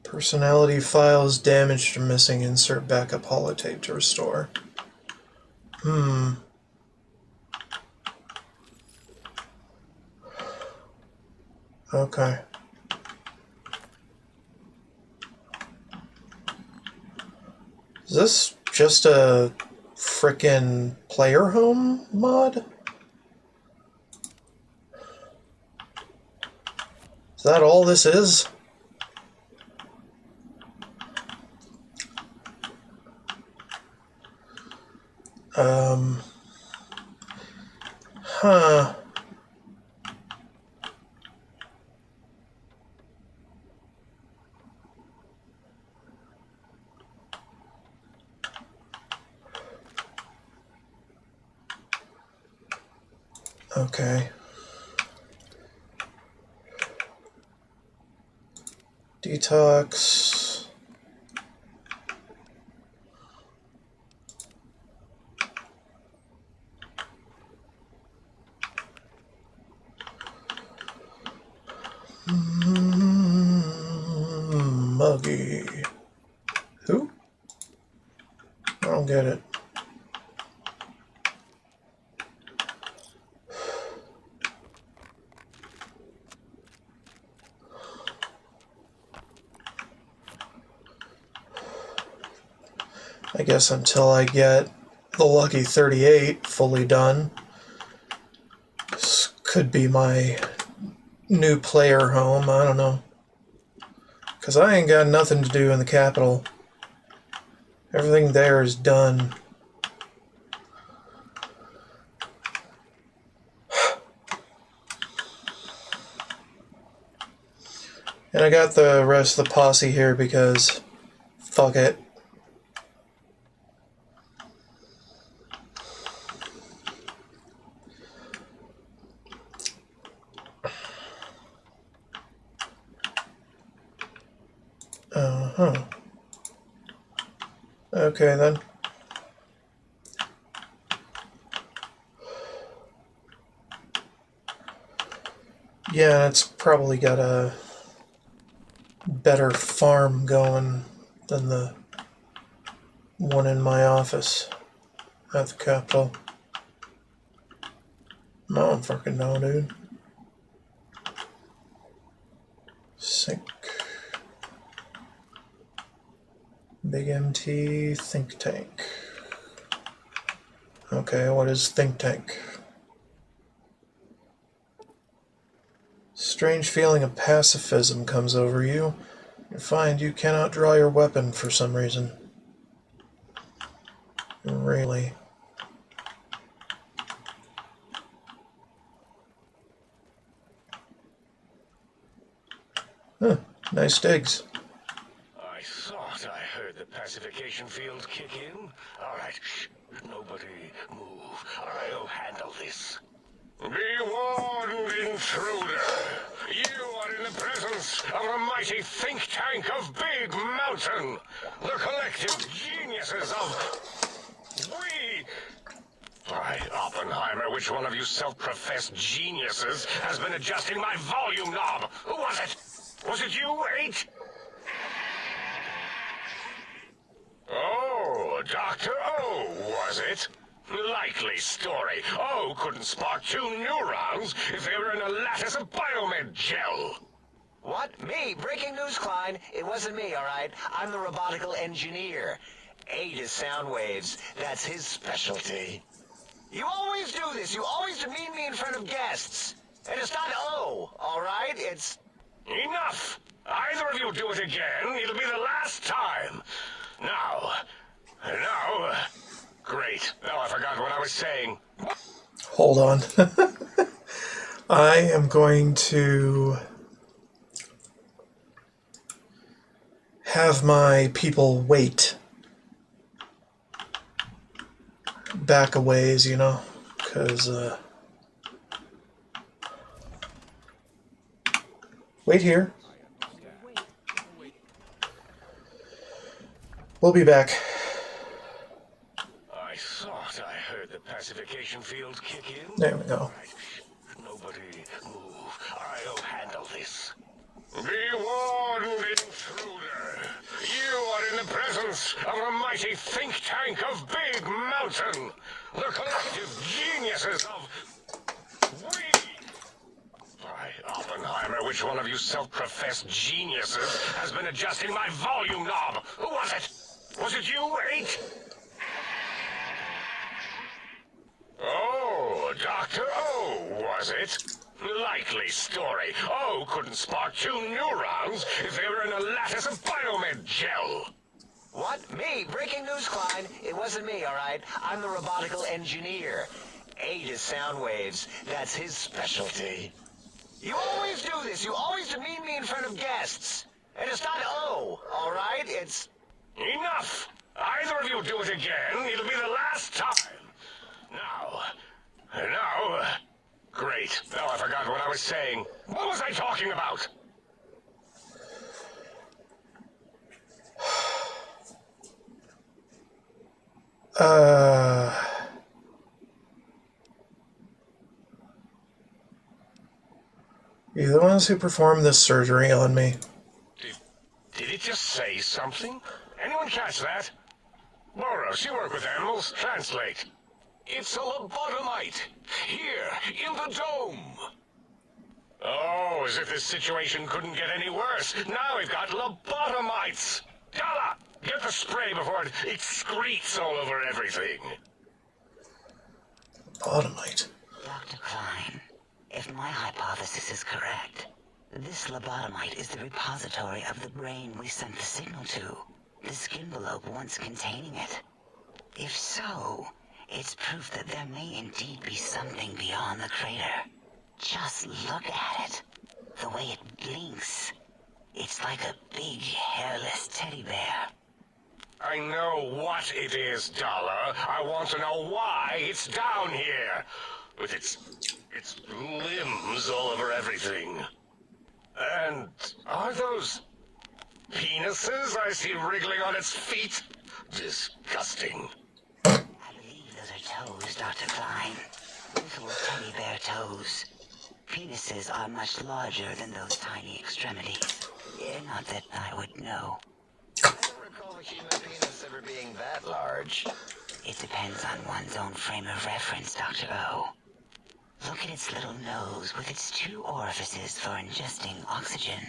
Personality files damaged or missing. Insert backup holotape to restore. Okay. Is this just a frickin' player home mod? Is that all this is? Huh. Okay. Detox. Muggy. Who? I don't get it. I guess until I get the Lucky 38 fully done. This could be my new player home, I don't know. Because I ain't got nothing to do in the capital. Everything there is done. And I got the rest of the posse here because fuck it. Uh-huh. Okay then. Yeah, it's probably got a better farm going than the one in my office at the Capitol. I don't fucking know, dude. Sync. Big MT think tank. Okay, what is think tank? Strange feeling of pacifism comes over you. You find you cannot draw your weapon for some reason. Really? Huh, nice digs. I thought I heard the pacification field kick in. All right, shh. Nobody move. I'll handle this. Be warned, intruder. You are in the presence of a mighty think tank of Big Mountain. The collective geniuses of... We... By Oppenheimer, which one of you self-professed geniuses has been adjusting my volume knob? Who was it? Was it you, 8? Oh, Dr. O, was it? Likely story. O couldn't spark 2 neurons if they were in a lattice of biomed gel. What? Me? Breaking news, Klein. It wasn't me, all right? I'm the robotical engineer. 8 is sound waves. That's his specialty. You always do this. You always demean me in front of guests. And it's not O, all right? It's... Enough! Either of you do it again, it'll be the last time. Now... Great. Now I forgot what I was saying. Hold on. I am going to have my people wait. Back a ways, you know, because, wait here. We'll be back. I thought I heard the pacification field kick in. There we go. Nobody move. I'll handle this. Be warned, intruder. You are in the presence of a mighty think tank of Big Mountain. The collective geniuses of... We... By Oppenheimer, which one of you self-professed geniuses has been adjusting my volume knob? Who was it? Was it you, 8? Oh, Dr. O, was it? Likely story. O couldn't spark 2 neurons if they were in a lattice of biomed gel. What? Me? Breaking news, Klein. It wasn't me, all right? I'm the robotical engineer. 8 is sound waves. That's his specialty. You always do this. You always demean me in front of guests. And it's not O, all right? It's... Enough! Either of you do it again, it'll be the last time. Now... Great. Now I forgot what I was saying. What was I talking about? You're the ones who performed this surgery on me. Did it just say something? Anyone catch that? Boros, you work with animals. Translate. It's a lobotomite. Here, in the dome. Oh, as if this situation couldn't get any worse. Now we've got lobotomites. Gala, Get the spray before it excretes all over everything. Lobotomite. Dr. Klein, if my hypothesis is correct, this lobotomite is the repository of the brain we sent the signal to, the skin envelope once containing it. If so, it's proof that there may indeed be something beyond the crater. Just look at it. The way it blinks. It's like a big, hairless teddy bear. I know what it is, Dollar. I want to know why it's down here. With its limbs all over everything. And are those penises I see wriggling on its feet? Disgusting. I believe those are toes, Dr. Klein. Little teddy bear toes. Penises are much larger than those tiny extremities. Not that I would know. I don't recall a human penis ever being that large. It depends on one's own frame of reference, Dr. O. Look at its little nose with its 2 orifices for ingesting oxygen.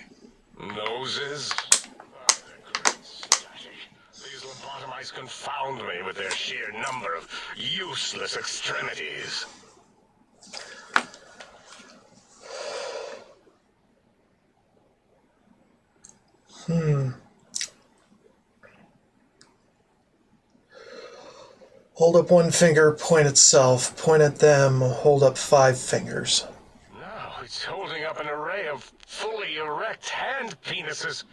Noses? Oh, they're great static. These lobotomites confound me with their sheer number of useless extremities. Hold up one finger, point at self. Point at them, hold up 5 fingers. Now it's holding up an array of fully erect hand penises.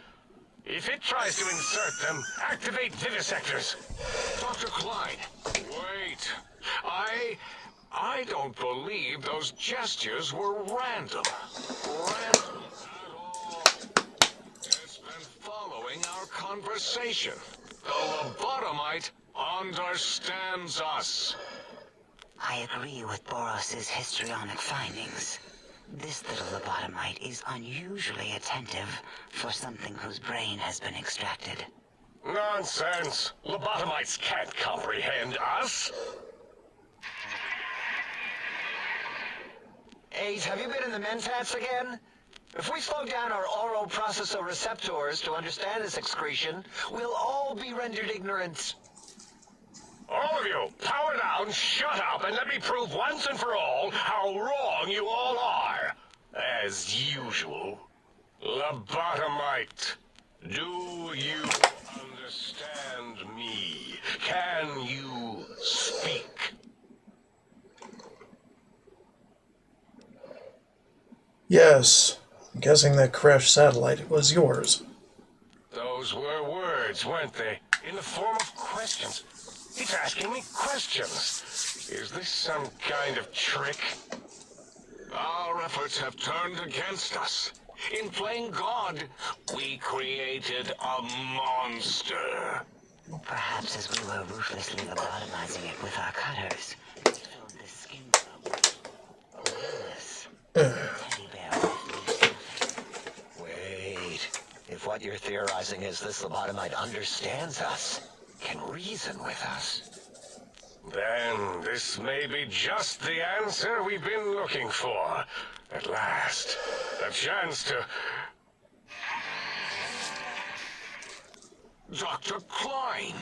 If it tries to insert them, activate vivisectors. Dr. Klein, wait. I don't believe those gestures were random. Random at all. It's been following our conversation. The lobotomite understands us. I agree with Boros's histrionic findings. This little lobotomite is unusually attentive for something whose brain has been extracted. Nonsense. Lobotomites can't comprehend us. 8, have you been in the mentats again? If we slow down our oral processoreceptors to understand this excretion, we'll all be rendered ignorant. All of you, power down, shut up, and let me prove once and for all how wrong you all are. As usual. Lobotomite, do you understand me? Can you speak? Yes. I'm guessing that crashed satellite was yours. Those were words, weren't they? In the form of questions. He's asking me questions. Is this some kind of trick? Our efforts have turned against us. In playing God, we created a monster. Perhaps as we were ruthlessly lobotomizing it with our cutters, we filled the skin with this teddy bear with new. Wait. If what you're theorizing is this lobotomite understands us, can reason with us, then this may be just the answer we've been looking for. At last, a chance to... Dr. Klein,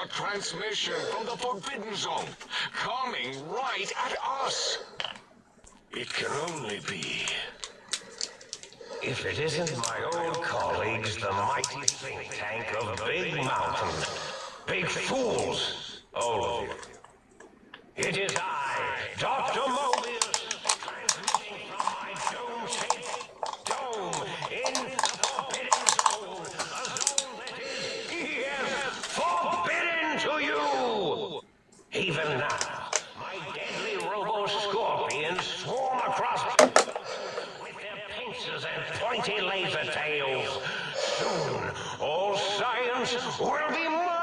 a transmission from the Forbidden Zone, coming right at us. It can only be... If it isn't my old colleagues, the mighty think tank of Big Mountain. Big fools, all of you. It is I, Dr. Mobius, transmitting from my dome-shaped dome in the Forbidden Zone, a zone that is, yes, forbidden to you. Even now, my deadly robo-scorpions swarm across with their pincers and pointy laser tails. Soon, all science will be mine.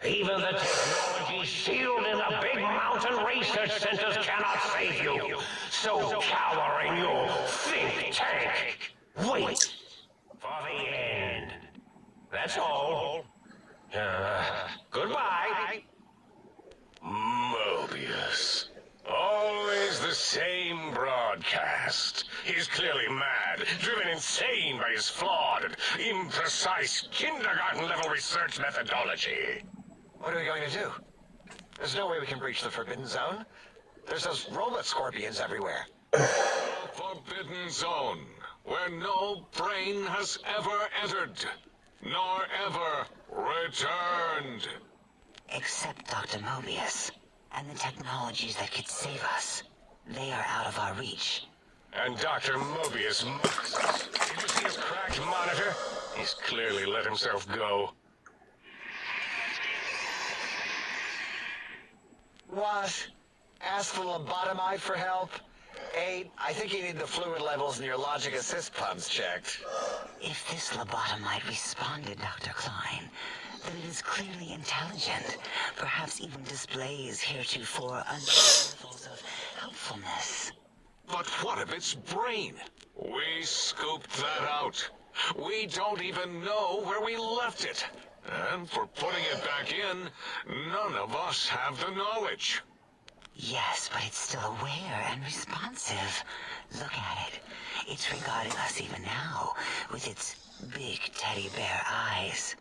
Even the technology sealed in the Big Mountain Research Centers cannot save you. So cower in your think tank. Wait for the end. That's all. Goodbye. Mobius. Always the same broad broadcast. He's clearly mad, driven insane by his flawed and imprecise kindergarten-level research methodology. What are we going to do? There's no way we can breach the Forbidden Zone. There's those robot scorpions everywhere. The Forbidden Zone, where no brain has ever entered, nor ever returned. Except Dr. Mobius, and the technologies that could save us. They are out of our reach. And Dr. Mobius mocks us. Did you see his cracked monitor? He's clearly let himself go. What? Ask the lobotomite for help? 8, I think you need the fluid levels in your logic assist pumps checked. If this lobotomite responded, Dr. Klein, then it is clearly intelligent, perhaps even displays heretofore unknown levels of helpfulness. But what of its brain? We scooped that out. We don't even know where we left it. And for putting it back in, none of us have the knowledge. Yes, but it's still aware and responsive. Look at it. It's regarding us even now, with its big teddy bear eyes.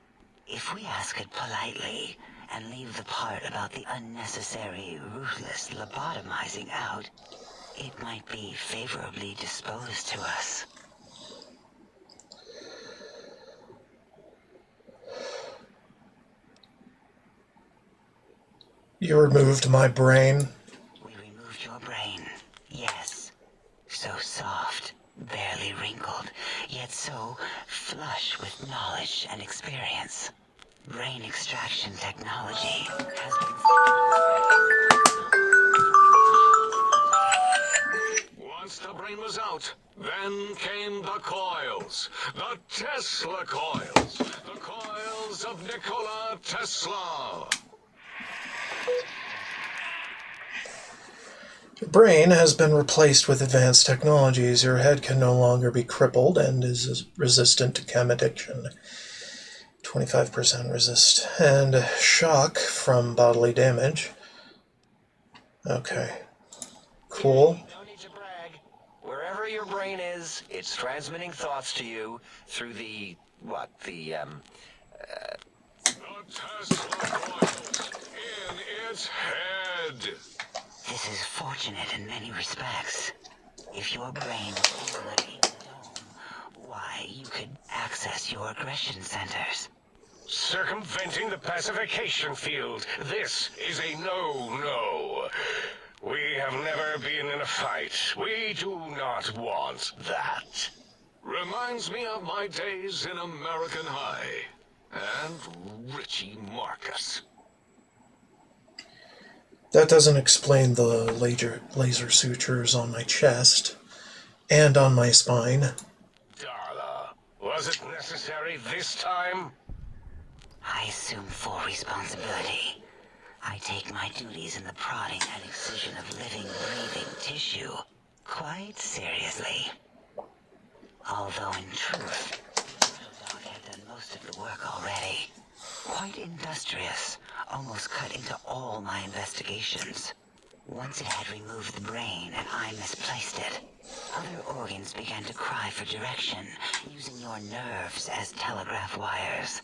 If we ask it politely, and leave the part about the unnecessary, ruthless lobotomizing out, it might be favorably disposed to us. You removed my brain. We removed your brain, yes. So soft, barely wrinkled, yet so flush with knowledge and experience. Brain extraction technology has been... Once the brain was out, then came the coils. The Tesla coils. The coils of Nikola Tesla. Your brain has been replaced with advanced technologies. Your head can no longer be crippled and is resistant to chem addiction. 25% resist. And shock from bodily damage. Okay. Cool. No need to brag. Wherever your brain is, it's transmitting thoughts to you through the, The Tesla coils in its head. This is fortunate in many respects. If your brain was already in the dome, why, you could access your aggression centers. Circumventing the pacification field. This is a no-no. We have never been in a fight. We do not want that. Reminds me of my days in American High. And Richie Marcus. That doesn't explain the laser sutures on my chest and on my spine. Darla, was it necessary this time? I assume full responsibility. I take my duties in the prodding and excision of living, breathing tissue quite seriously. Although in truth, Dog had done most of the work already. Quite industrious, almost cut into all my investigations. Once it had removed the brain and I misplaced it, other organs began to cry for direction, using your nerves as telegraph wires.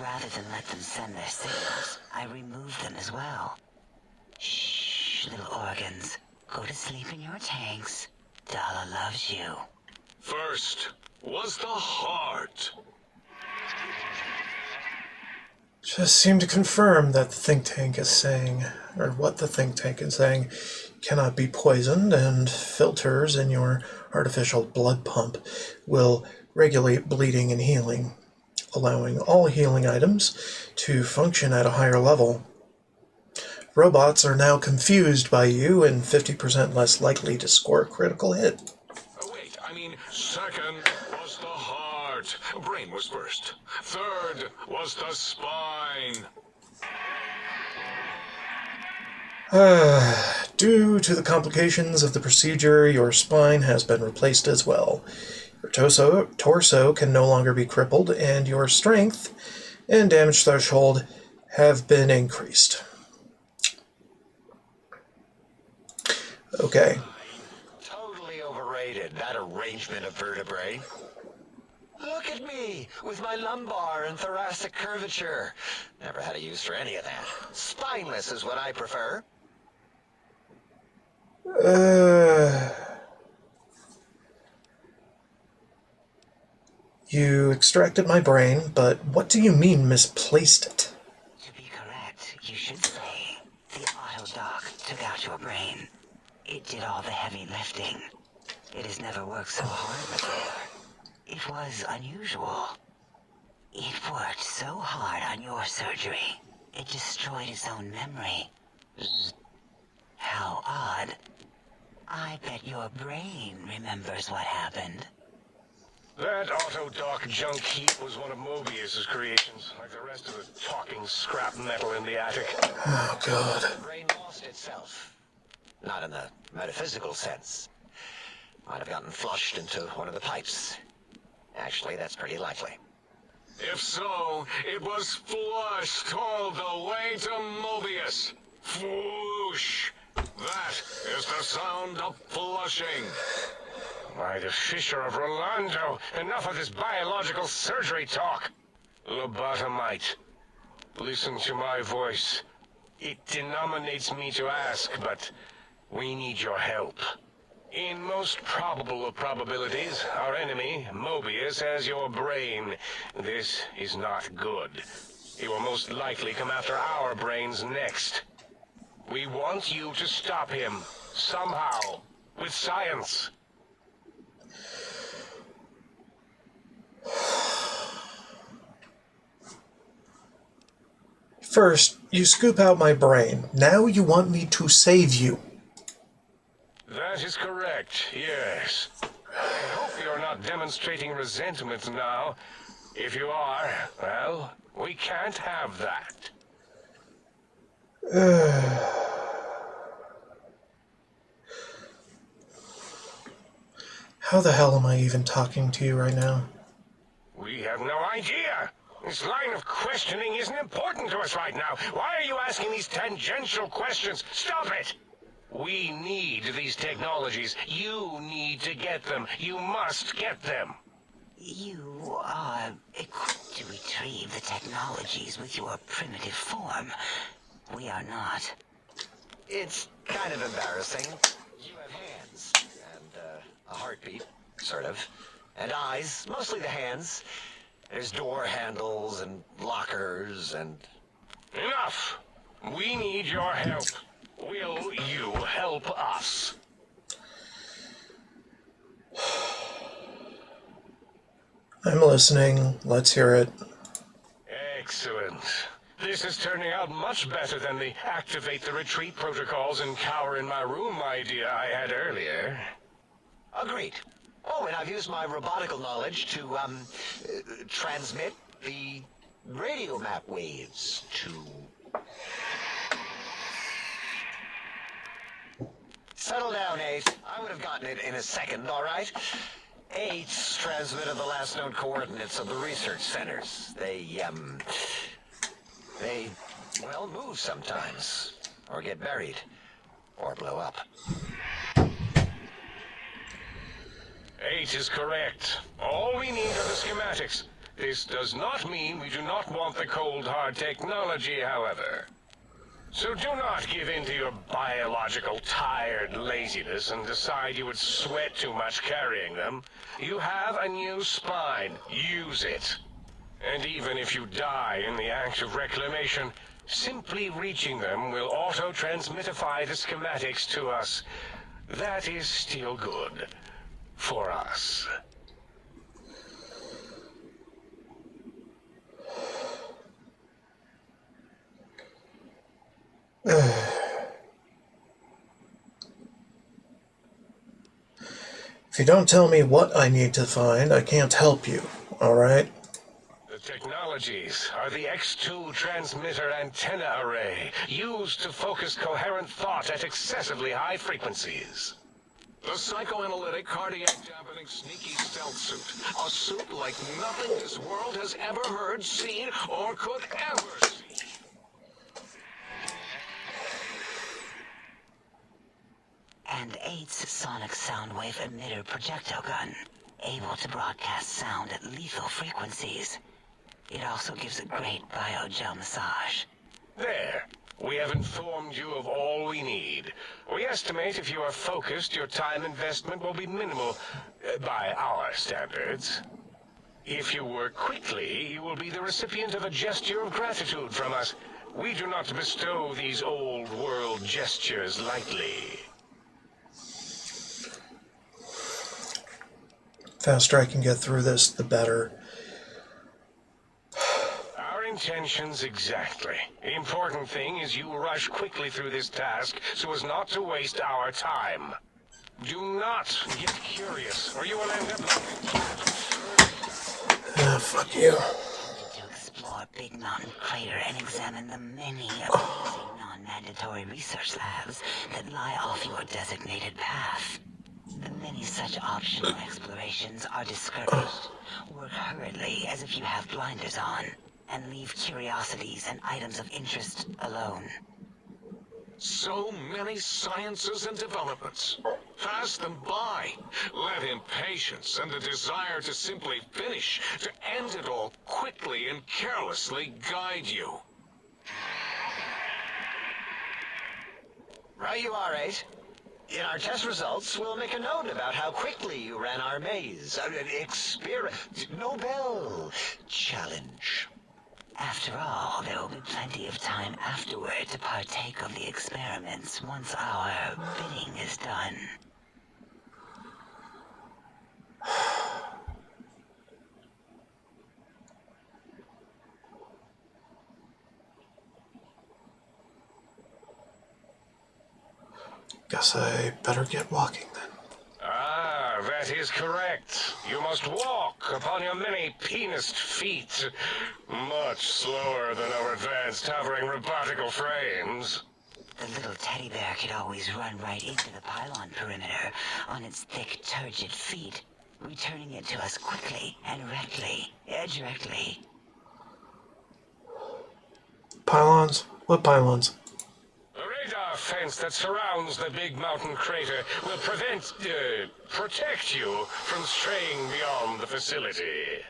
Rather than let them send their signals, I removed them as well. Shh, little organs. Go to sleep in your tanks. Dala loves you. First was the heart. Just seem to confirm that the think tank is saying, or what the think tank is saying, cannot be poisoned, and filters in your artificial blood pump will regulate bleeding and healing, allowing all healing items to function at a higher level. Robots are now confused by you and 50% less likely to score a critical hit. Wait, I mean, second was the heart. Brain was first. Third was the spine. Due to the complications of the procedure, your spine has been replaced as well. Your torso can no longer be crippled, and your strength and damage threshold have been increased. Okay. totally that arrangement of vertebrae. Look at me, with my lumbar and thoracic curvature. Never had a use for any of that. Spineless is what I prefer. You extracted my brain, but what do you mean misplaced it? To be correct, you should say the auto-dock took out your brain. It did all the heavy lifting. It has never worked so hard before. It was unusual. It worked so hard on your surgery, it destroyed its own memory. How odd. I bet your brain remembers what happened. That auto-dock junk heap was one of Mobius's creations, like the rest of the talking scrap metal in the attic. Oh, God. The brain lost itself. Not in the metaphysical sense. Might have gotten flushed into one of the pipes. Actually, that's pretty likely. If so, it was flushed all the way to Mobius. Floosh. That is the sound of flushing. By the Fisher of Rolando, enough of this biological surgery talk. Lobotomite, listen to my voice. It denominates me to ask, but we need your help. In most probable of probabilities, our enemy, Mobius, has your brain. This is not good. He will most likely come after our brains next. We want you to stop him, somehow, with science. First, you scoop out my brain. Now you want me to save you. That is correct, yes. I hope you're not demonstrating resentment now. If you are, well, we can't have that. How the hell am I even talking to you right now? We have no idea. This line of questioning isn't important to us right now. Why are you asking these tangential questions? Stop it! We need these technologies. You need to get them. You must get them. You are equipped to retrieve the technologies with your primitive form. We are not. It's kind of embarrassing. You have hands, and a heartbeat, sort of. And eyes, mostly the hands. There's door handles and lockers and... Enough! We need your help. Will you help us? I'm listening. Let's hear it. Excellent. This is turning out much better than the activate the retreat protocols and cower in my room idea I had earlier. Agreed. Oh, and I've used my robotical knowledge to, transmit the radio map waves to... Settle down, 8. I would have gotten it in a second, all right? 8's transmitted the last known coordinates of the research centers. They, well, move sometimes. Or get buried. Or blow up. 8 is correct. All we need are the schematics. This does not mean we do not want the cold hard technology, however. So do not give in to your biological tired laziness and decide you would sweat too much carrying them. You have a new spine. Use it. And even if you die in the act of reclamation, simply reaching them will auto-transmitify the schematics to us. That is still good. For us. If you don't tell me what I need to find, I can't help you, alright? The technologies are the X2 transmitter antenna array, used to focus coherent thought at excessively high frequencies. The psychoanalytic, cardiac-dampening, sneaky stealth suit. A suit like nothing this world has ever heard, seen, or could ever see. And 8's its sonic sound wave emitter projectile gun, able to broadcast sound at lethal frequencies. It also gives a great biogel massage. There. We have informed you of all we need. We estimate if you are focused, your time investment will be minimal, by our standards. If you work quickly, you will be the recipient of a gesture of gratitude from us. We do not bestow these old-world gestures lightly. Faster I can get through this, the better. Our intentions exactly. The important thing is you rush quickly through this task so as not to waste our time. Do not get curious, or you will end up Ah, fuck you. To explore Big Mountain Crater and examine the many amazing non-mandatory research labs that lie off your designated path. The many such optional explorations are discouraged. Work hurriedly as if you have blinders on, and leave curiosities and items of interest alone. So many sciences and developments. Pass them by. Let impatience and the desire to simply finish, to end it all quickly and carelessly guide you. Right you are, 8. In our test results, we'll make a note about how quickly you ran our maze. Nobel challenge. After all, there will be plenty of time afterward to partake of the experiments once our bidding is done. Guess I better get walking then. Ah, that is correct. You must walk upon your many penised feet. Much slower than our advanced hovering robotical frames. The little teddy bear could always run right into the pylon perimeter on its thick, turgid feet, returning it to us quickly and directly. Pylons? What pylons? The radar fence that surrounds the Big Mountain Crater will protect you from straying beyond the facility.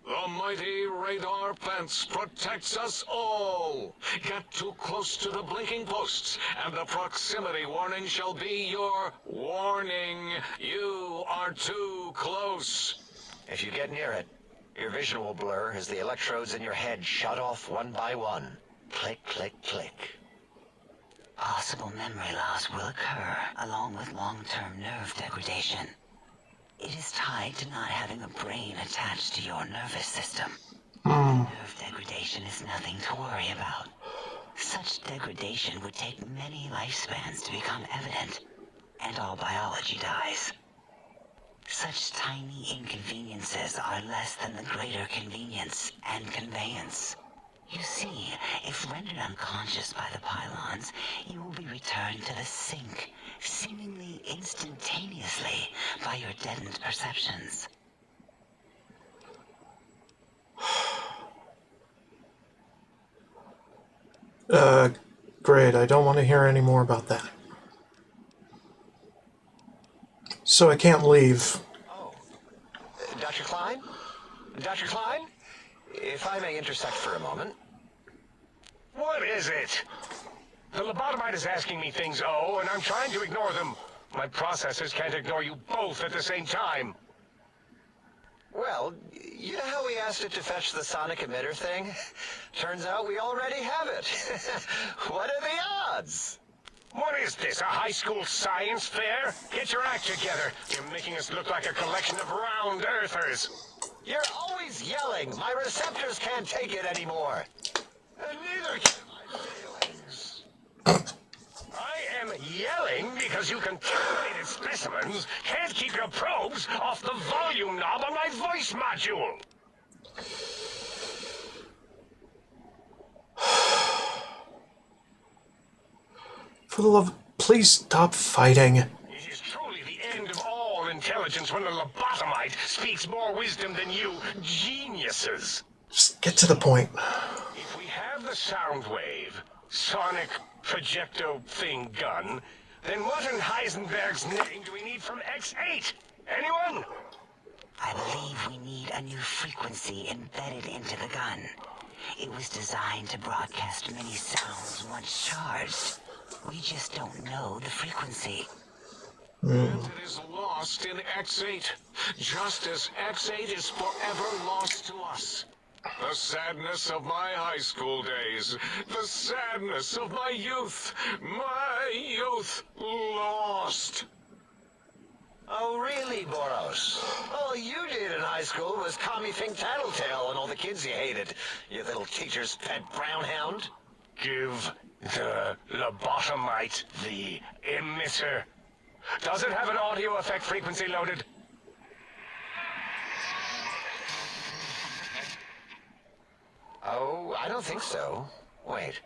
The mighty radar fence protects us all. Get too close to the blinking posts, and the proximity warning shall be your warning. You are too close. If you get near it, your vision will blur as the electrodes in your head shut off one by one. Click, click, click. Possible memory loss will occur, along with long-term nerve degradation. It is tied to not having a brain attached to your nervous system. Nerve degradation is nothing to worry about. Such degradation would take many lifespans to become evident, and all biology dies. Such tiny inconveniences are less than the greater convenience and conveyance. You see, if rendered unconscious by the pylons, you will be returned to the sink, seemingly instantaneously by your deadened perceptions. Great. I don't want to hear any more about that. So I can't leave. Oh. Dr. Klein? Dr. Klein? If I may intersect for a moment. What is it? The lobotomite is asking me things, and I'm trying to ignore them. My processors can't ignore you both at the same time. Well, you know how we asked it to fetch the sonic emitter thing? Turns out we already have it. What are the odds? What is this, a high school science fair? Get your act together. You're making us look like a collection of round earthers. You're always yelling. My receptors can't take it anymore. And neither can my feelings. I am yelling because you contaminated specimens can't keep your probes off the volume knob on my voice module. For the love, please stop fighting. It is truly the end of all intelligence when the lobotomite speaks more wisdom than you geniuses. Just get to the point. If we have the sound wave, sonic projecto thing gun, Then what in Heisenberg's name do we need from X8? Anyone? I believe we need a new frequency embedded into the gun. It was designed to broadcast many sounds once charged. We just don't know the frequency. And it is lost in X8, just as X8 is forever lost to us. The sadness of my high school days, the sadness of my youth lost. Oh, really, Boros? All you did in high school was call me Fink Tattletale and all the kids you hated, you little teacher's pet brown hound. Give the lobotomite the emitter. Does it have an audio effect frequency loaded? Oh, I don't think so. Wait.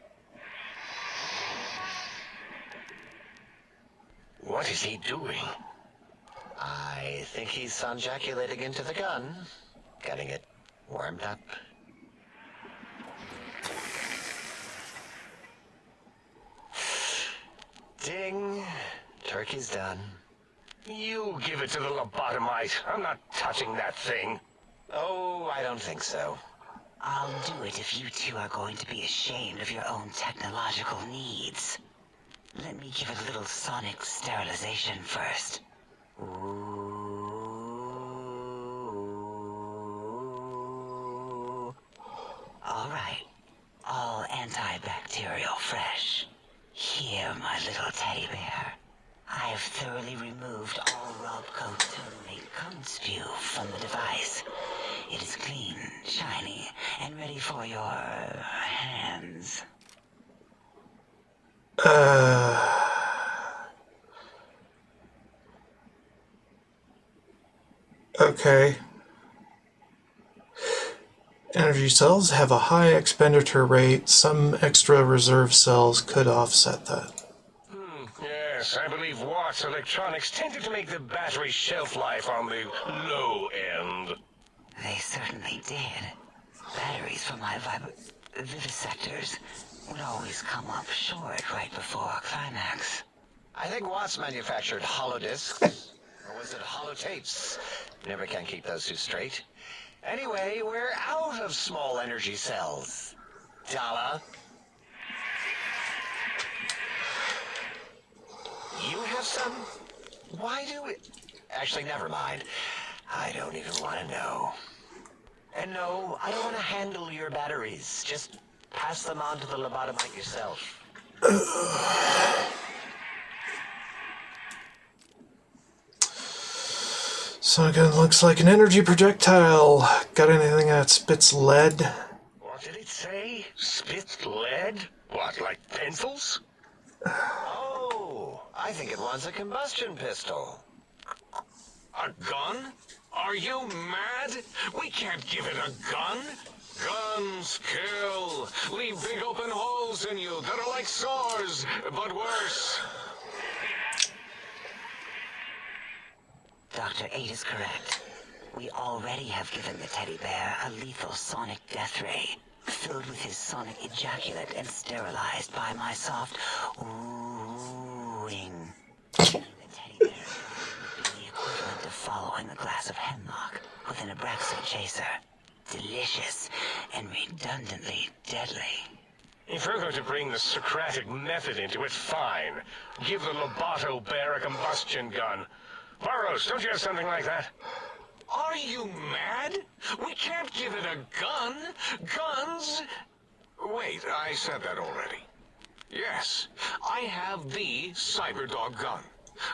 What is he doing? I think he's sonjaculating into the gun, getting it warmed up. Ding. Turkey's done. You give it to the lobotomite. I'm not touching that thing. Oh, I don't think so. I'll do it if you two are going to be ashamed of your own technological needs. Let me give it a little sonic sterilization first. Ooh. All right. All antibacterial fresh. Here, my little teddy bear. I have thoroughly removed all rub coat terminate cone spew from the device. It is clean, shiny, and ready for your hands. Okay. Energy cells have a high expenditure rate. Some extra reserve cells could offset that. Yes, I believe Watt's electronics tended to make the battery shelf life on the low end. They certainly did. Batteries for my vivisectors would always come up short right before a climax. I think Watts manufactured holodiscs. Or was it holotapes? Never can keep those two straight. Anyway, we're out of small energy cells. Dala. You have some? Why do we... Actually, never mind. I don't even want to know. And no, I don't want to handle your batteries. Just pass them on to the lobotomite yourself. So again, looks like an energy projectile. Got anything that spits lead? What did it say? Spit lead? What, like pencils? Oh, I think it wants a combustion pistol. A gun? Are you mad? We can't give it a gun. Guns kill. Leave big open holes in you that are like sores, but worse. Dr. 8 is correct. We already have given the teddy bear a lethal sonic death ray, filled with his sonic ejaculate and sterilized by my soft oohing. The teddy bear would be the equivalent of following a glass of hemlock with an Abraxo chaser. Delicious and redundantly deadly. If you're going to bring the Socratic method into it, fine. Give the Loboto bear a combustion gun. Boros, don't you have something like that? Are you mad? We can't give it a gun. Guns... Wait, I said that already. Yes, I have the Cyberdog gun.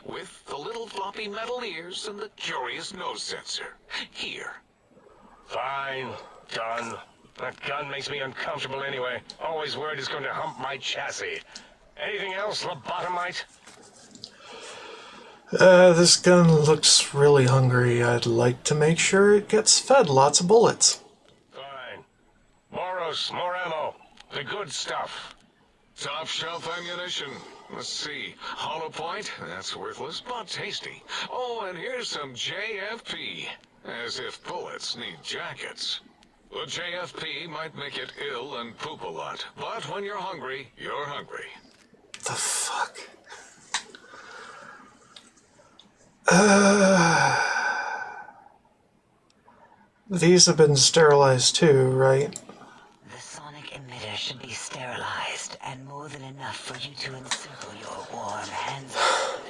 With the little floppy metal ears and the curious nose sensor. Here. Fine. Done. That gun makes me uncomfortable anyway. Always worried it's going to hump my chassis. Anything else, lobotomite? This gun looks really hungry. I'd like to make sure it gets fed lots of bullets. Fine. Boros, more ammo. The good stuff. Top shelf ammunition. Let's see. Hollow point? That's worthless, but tasty. Oh, and here's some JFP. As if bullets need jackets. The JFP might make it ill and poop a lot, but when you're hungry, you're hungry. The fuck? These have been sterilized too, right? The sonic emitter should be sterilized, and more than enough for you to encircle your warm hands around,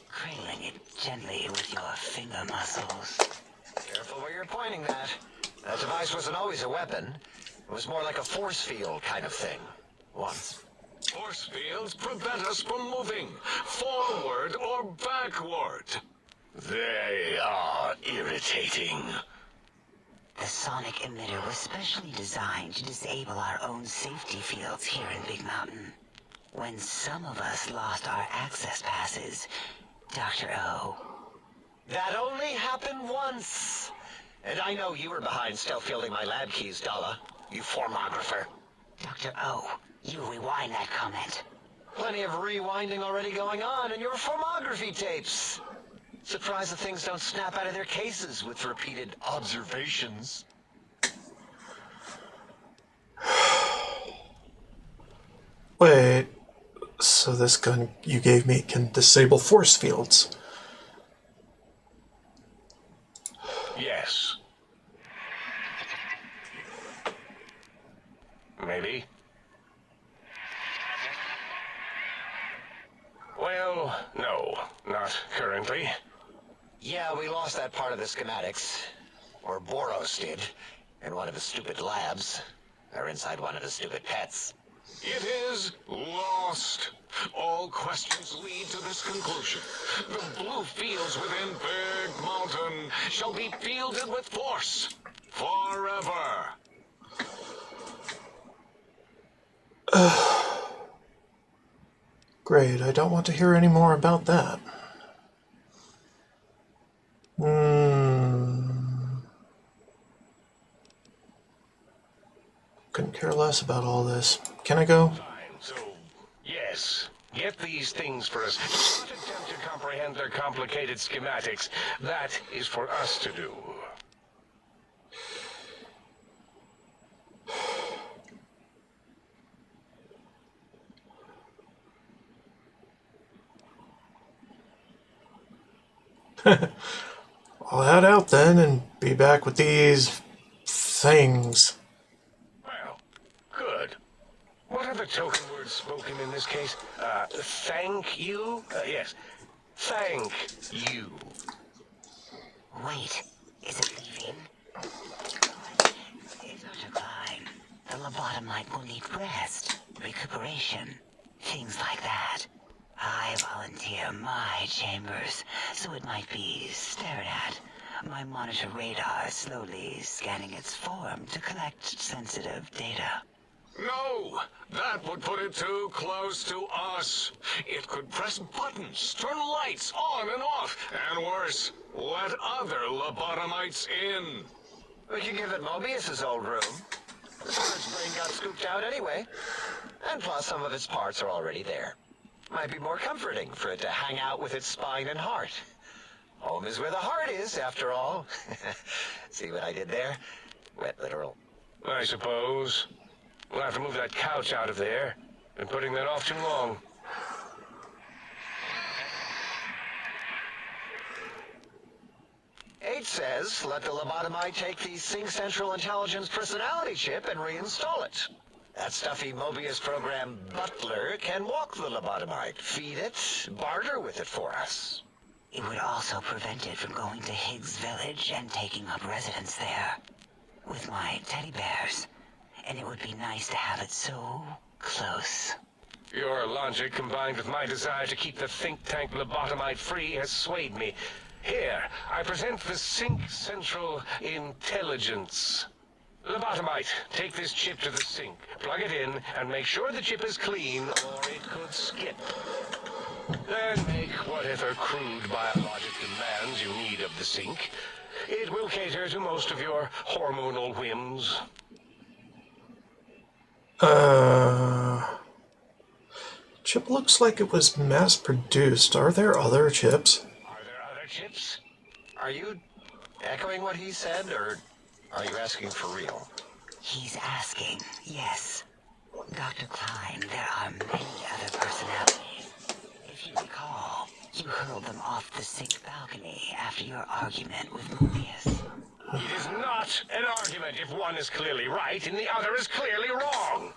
cradling it gently with your finger muscles. Careful where you're pointing that. That device wasn't always a weapon. It was more like a force field kind of thing. Once. Force fields prevent us from moving forward or backward. They are irritating. The sonic emitter was specially designed to disable our own safety fields here in Big Mountain. When some of us lost our access passes, Dr. O. That only happened once. And I know you were behind stealth fielding my lab keys, Dalla. You formographer. Dr. O, you rewind that comment. Plenty of rewinding already going on in your formography tapes. Surprised that things don't snap out of their cases with repeated observations. Wait, so this gun you gave me can disable force fields? Yes. Maybe. Well, no, not currently. Yeah, we lost that part of the schematics. Or Boros did. In one of the stupid labs. Or inside one of the stupid pets. It is lost. All questions lead to this conclusion. The blue fields within Big Mountain shall be fielded with force. Forever. Great, I don't want to hear any more about that. Couldn't care less about all this. Can I go? Fine, so, yes. Get these things for us. Do not attempt to comprehend their complicated schematics. That is for us to do. I'll head out then and be back with these things. Well, good. What are the token words spoken in this case? Thank you? Yes. Thank you. Wait, is it leaving? Dr. Klein, the lobotomite will need rest, recuperation, things like that. I volunteer my chambers, so it might be stared at. My monitor radar slowly scanning its form to collect sensitive data. No, that would put it too close to us. It could press buttons, turn lights on and off, and worse, let other lobotomites in. We can give it Mobius's old room. The storage brain got scooped out anyway. And plus some of its parts are already there. Might be more comforting for it to hang out with its spine and heart. Home is where the heart is, after all. See what I did there? Wet literal. I suppose. We'll have to move that couch out of there. Been putting that off too long. H says, let the lobotomite take the Sync Central Intelligence personality chip and reinstall it. That stuffy Mobius program butler can walk the lobotomite, feed it, barter with it for us. It would also prevent it from going to Higgs Village and taking up residence there. With my teddy bears. And it would be nice to have it so close. Your logic, combined with my desire to keep the think tank lobotomite free, has swayed me. Here, I present the Sync Central Intelligence. Lobotomite, take this chip to the sink, plug it in, and make sure the chip is clean, or it could skip. Then make whatever crude biologic demands you need of the sink. It will cater to most of your hormonal whims. Chip looks like it was mass-produced. Are there other chips? Are there other chips? Are you echoing what he said, or are you asking for real? He's asking, yes. Dr. Klein, there are many other personalities. If you recall, You hurled them off the sink balcony after your argument with Mobius. It is not an argument if one is clearly right and the other is clearly wrong.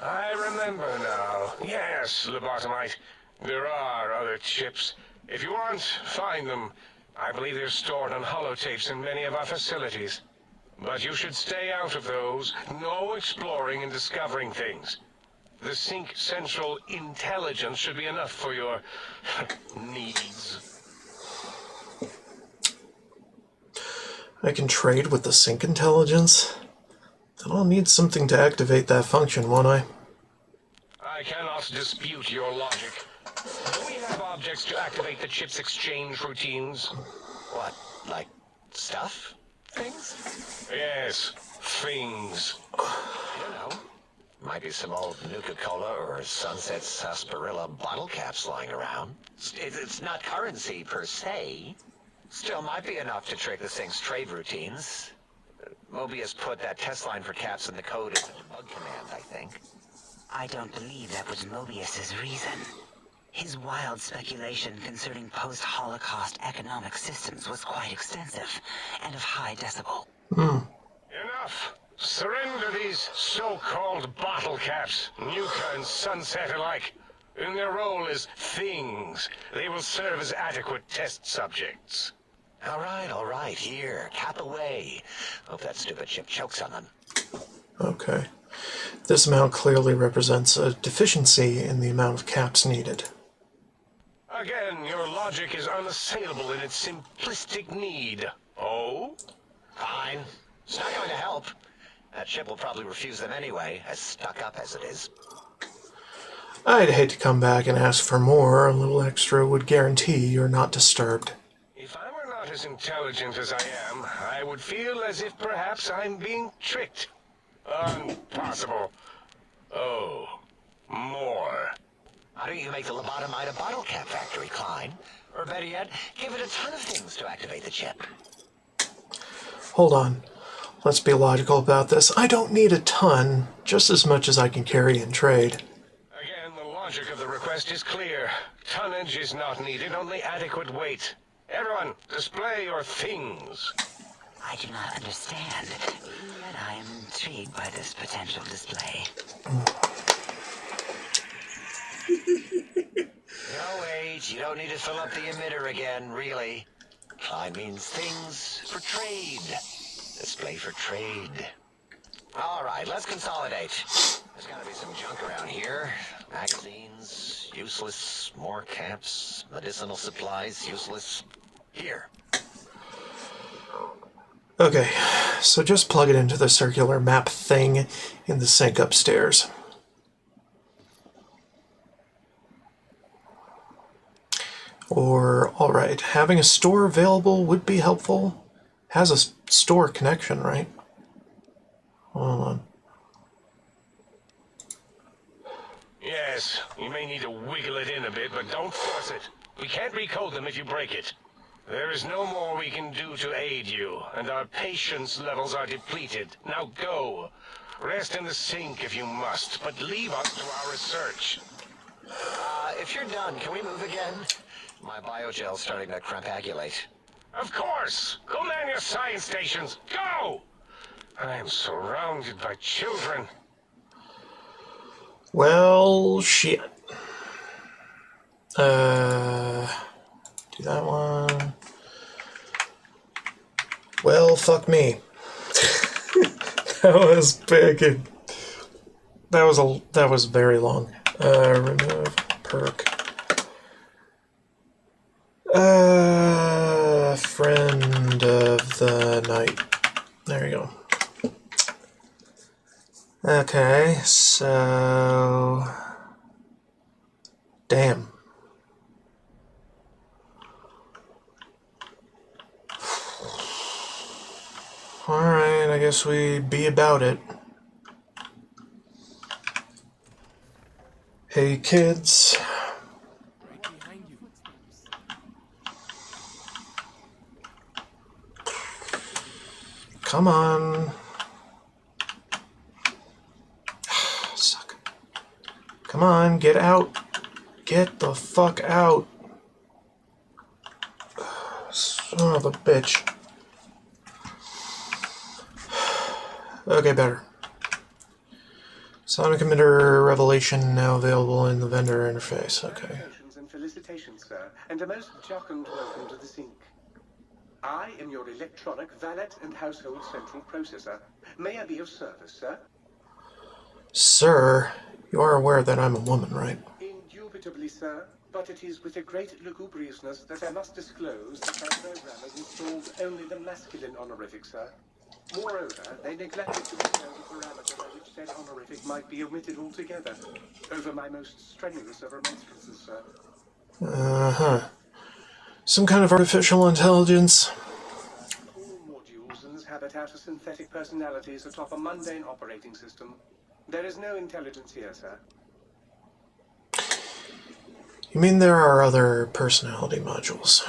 I remember now. Yes, lobotomite. There are other chips. If you want, find them. I believe they're stored on holotapes in many of our facilities. But you should stay out of those. No exploring and discovering things. The Sync Central Intelligence should be enough for your needs. I can trade with the Sync Intelligence? Then I'll need something to activate that function, won't I? I cannot dispute your logic. Do we have objects to activate the chip's exchange routines? What, like stuff? Things? Yes, things. I don't know. Might be some old Nuka-Cola or Sunset Sarsaparilla bottle caps lying around. It's not currency per se. Still might be enough to trick the Sync's trade routines. Mobius put that test line for caps in the code as a debug command, I think. I don't believe that was Mobius's reason. His wild speculation concerning post-Holocaust economic systems was quite extensive and of high decibel. Enough! Surrender these so-called bottle caps, Nuka and Sunset alike. In their role as things, they will serve as adequate test subjects. All right, here, cap away. Hope that stupid chip chokes on them. Okay. This amount clearly represents a deficiency in the amount of caps needed. Again, your logic is unassailable in its simplistic need. Oh? Fine. It's not going to help. That chip will probably refuse them anyway, as stuck up as it is. I'd hate to come back and ask for more. A little extra would guarantee you're not disturbed. If I were not as intelligent as I am, I would feel as if perhaps I'm being tricked. Impossible. Oh, more. Why don't you make the lobotomite a bottle cap factory, Klein? Or better yet, give it a ton of things to activate the chip. Hold on. Let's be logical about this. I don't need a ton, just as much as I can carry in trade. Again, the logic of the request is clear. Tonnage is not needed, only adequate weight. Everyone, display your things. I do not understand, yet I am intrigued by this potential display. No, wait, you don't need to fill up the emitter again, really. Klein means things for trade. Display for trade. All right, let's consolidate. There's gotta be some junk around here. Magazines, useless. More caps, medicinal supplies, useless. Here. Okay, so just plug it into the circular map thing in the sink upstairs. Or, alright, having a store available would be helpful. Has a store connection, right? Hold on. Yes, you may need to wiggle it in a bit, but don't force it. We can't recode them if you break it. There is no more we can do to aid you, and our patience levels are depleted. Now go. Rest in the sink if you must, but leave us to our research. If you're done, can we move again? My biogel's starting to crampagulate. Of course! Go man your science stations! Go! I am surrounded by children. Well, shit. Do that one. Well, fuck me. That was big. That was very long. Remove perk. Friend of the night. There you go. Okay, so... Damn. Alright, I guess we be about it. Hey kids. Right behind you. Come on. Suck. Come on, get out. Get the fuck out. Son of a bitch. Okay, better. Sonic emitter revelation now available in the vendor interface. Okay. Congratulations and felicitations, sir, and a most jocund welcome to the sink. I am your electronic valet and household central processor. May I be of service, sir? Sir, you are aware that I'm a woman, right? Indubitably, sir, but it is with a great lugubriousness that I must disclose that my programmers installed only the masculine honorific, sir. Moreover, they neglected to ensure the parameter by which said honorific might be omitted altogether, over my most strenuous of remonstrances, sir. Uh-huh. Some kind of artificial intelligence. All modules in this habitat are synthetic personalities atop a mundane operating system. There is no intelligence here, sir. You mean there are other personality modules?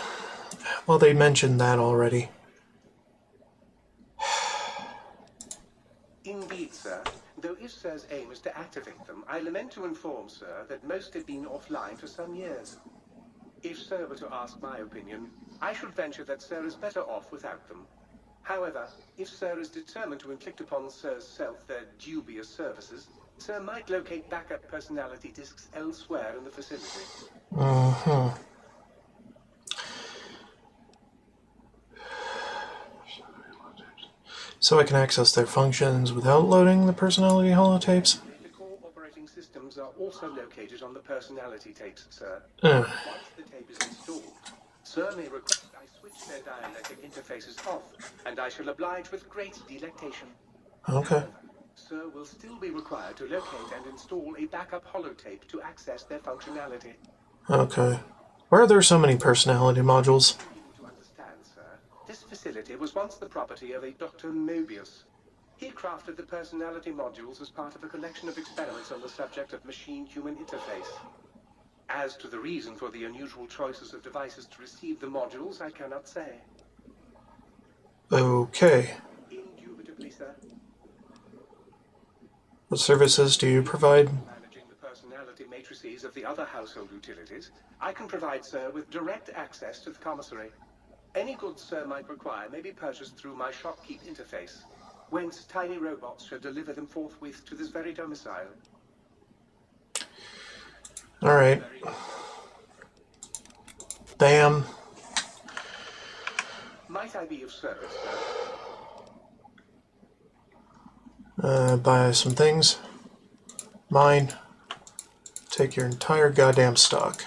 Well, they mentioned that already. Indeed, sir. Though if Sir's aim is to activate them, I lament to inform Sir that most have been offline for some years. If Sir were to ask my opinion, I should venture that Sir is better off without them. However, if Sir is determined to inflict upon Sir's self their dubious services, Sir might locate backup personality disks elsewhere in the facility. Uh-huh. So I can access their functions without loading the personality holotapes? The core operating systems are also located on the personality tapes, Sir. Uh. Once the tape is installed, Sir may request I switch their dialectic interfaces off, and I shall oblige with great delectation. Okay. However, Sir will still be required to locate and install a backup holotape to access their functionality. Okay. Why are there so many personality modules? To understand, Sir, this facility was once the property of a Dr. Mobius. He crafted the personality modules as part of a collection of experiments on the subject of machine-human interface. As to the reason for the unusual choices of devices to receive the modules, I cannot say. Okay. Indubitably, sir. What services do you provide? Managing the personality matrices of the other household utilities, I can provide, sir, with direct access to the commissary. Any goods Sir might require may be purchased through my shopkeep interface, whence tiny robots shall deliver them forthwith to this very domicile. Alright. Bam. Might I be of service, sir? Buy some things. Mine. Take your entire goddamn stock.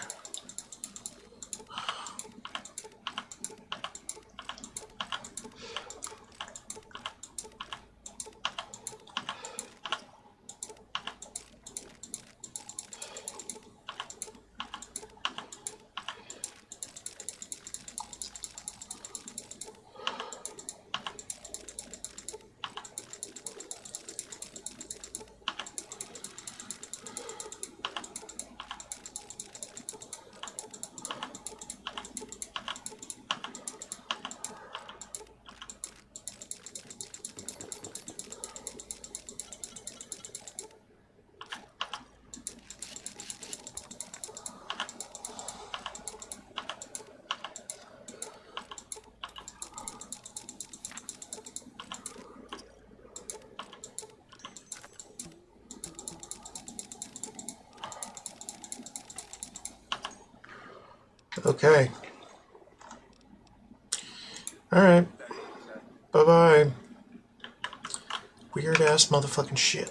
Okay. Alright. Bye-bye. Weird-ass motherfucking shit.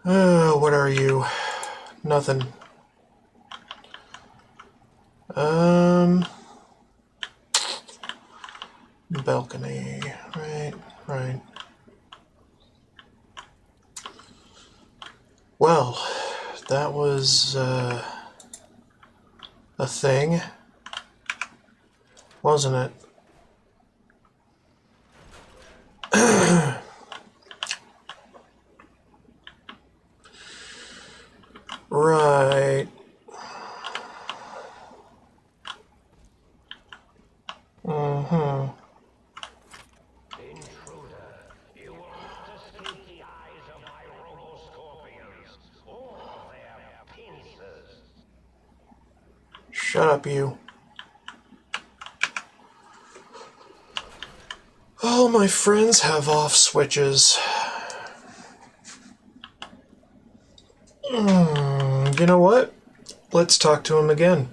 What are you? Nothing. Balcony. Right. Well, that was, a thing, wasn't it? Right. Mm-hmm. Intruder, you will not escape the eyes of my robo-scorpions or their penises. Shut up, you. All my friends have off switches. You know what? Let's talk to him again.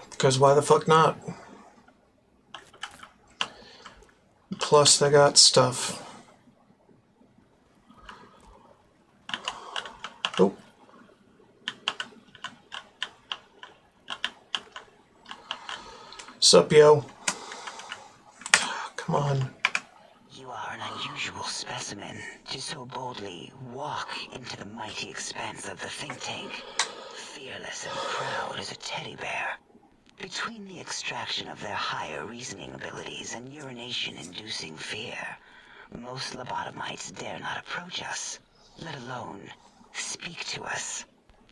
Because why the fuck not? Plus, they got stuff. Oh. Sup, yo? Come on. You are an unusual specimen to so boldly walk into the mighty expanse of the think tank, fearless and proud as a teddy bear. Between the extraction of their higher reasoning abilities and urination-inducing fear, most lobotomites dare not approach us, let alone speak to us.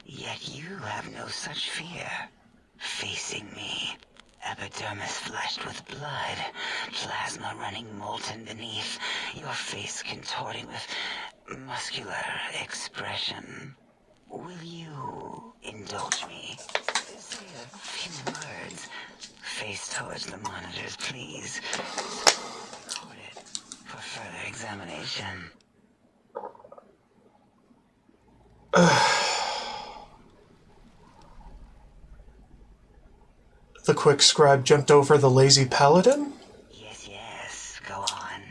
Yet you have no such fear. Facing me, epidermis flushed with blood, plasma running molten beneath, your face contorting with muscular expression. Will you indulge me? Say a few words. Face towards the monitors, please. Record it for further examination. The quick scribe jumped over the lazy paladin? Yes, go on.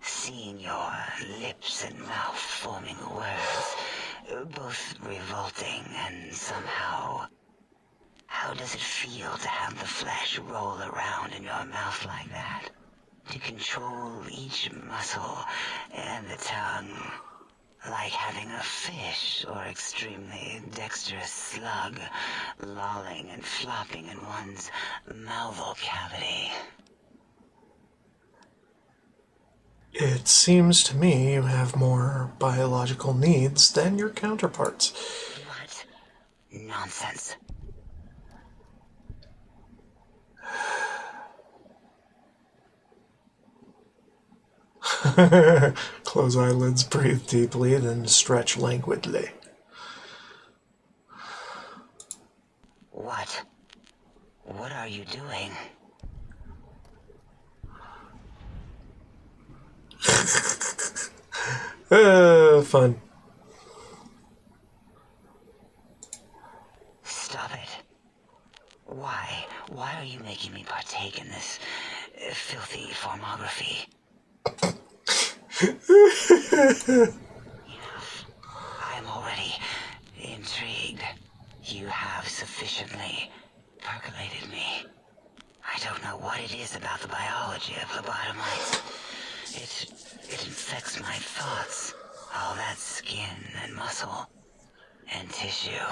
Seeing your lips and mouth forming words, both revolting and somehow... How does it feel to have the flesh roll around in your mouth like that? To control each muscle and the tongue, like having a fish or extremely dexterous slug lolling and flopping in one's mouthal cavity. It seems to me you have more biological needs than your counterparts. What? Nonsense. Close eyelids, breathe deeply, then stretch languidly. What? What are you doing? Fun. Stop it. Why? Why are you making me partake in this filthy formography? Enough. I'm already intrigued. You have sufficiently percolated me. I don't know what it is about the biology of lobotomites. It infects my thoughts. All that skin and muscle and tissue.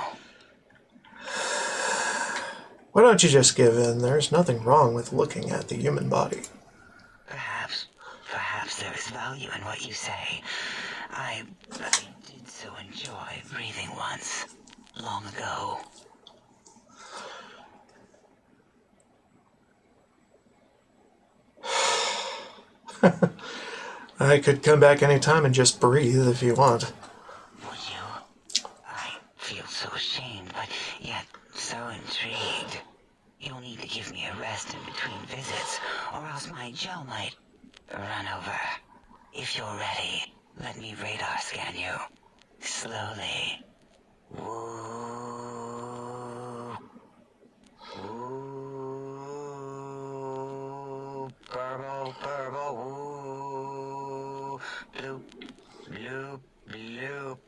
Why don't you just give in? There's nothing wrong with looking at the human body. Perhaps there is value in what you say. I did so enjoy breathing once, long ago. I could come back anytime and just breathe if you want. Would you? I feel so ashamed, but yet so intrigued. You'll need to give me a rest in between visits, or else my gel might run over. If you're ready, let me radar scan you. Slowly. Woo. Woo. Purple, purple, woo. Bloop, bloop, bloop.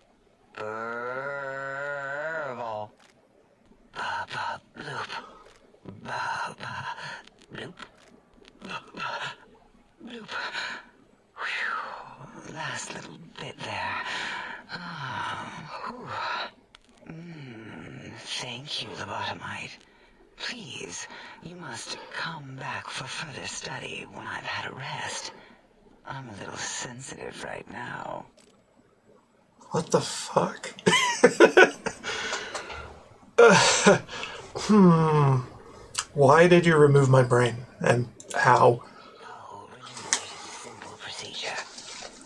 Purple. Ba, ba, bloop. Ba, ba, bloop. Ba, ba, bloop. Whew. Last little bit there. Thank you, lobotomite. Please, you must come back for further study when I've had a rest. I'm a little sensitive right now. What the fuck? Why did you remove my brain? And how? Oh, removing it is a simple procedure.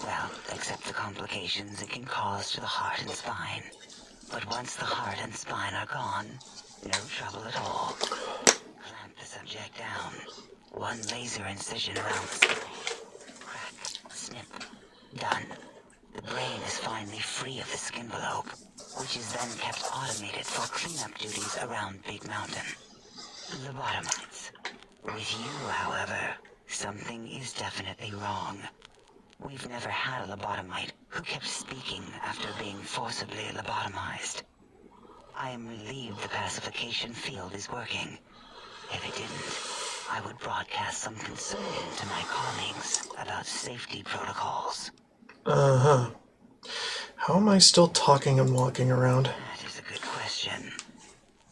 Well, except the complications it can cause to the heart and spine. But once the heart and spine are gone, no trouble at all. Clamp the subject down. One laser incision around the skull. Crack, snip, done. The brain is finally free of the skin envelope, which is then kept automated for cleanup duties around Big Mountain. Lobotomites. With you, however, something is definitely wrong. We've never had a lobotomite who kept speaking after being forcibly lobotomized. I am relieved the pacification field is working. If it didn't, I would broadcast some concern to my colleagues about safety protocols. Uh-huh. How am I still talking and walking around? That is a good question.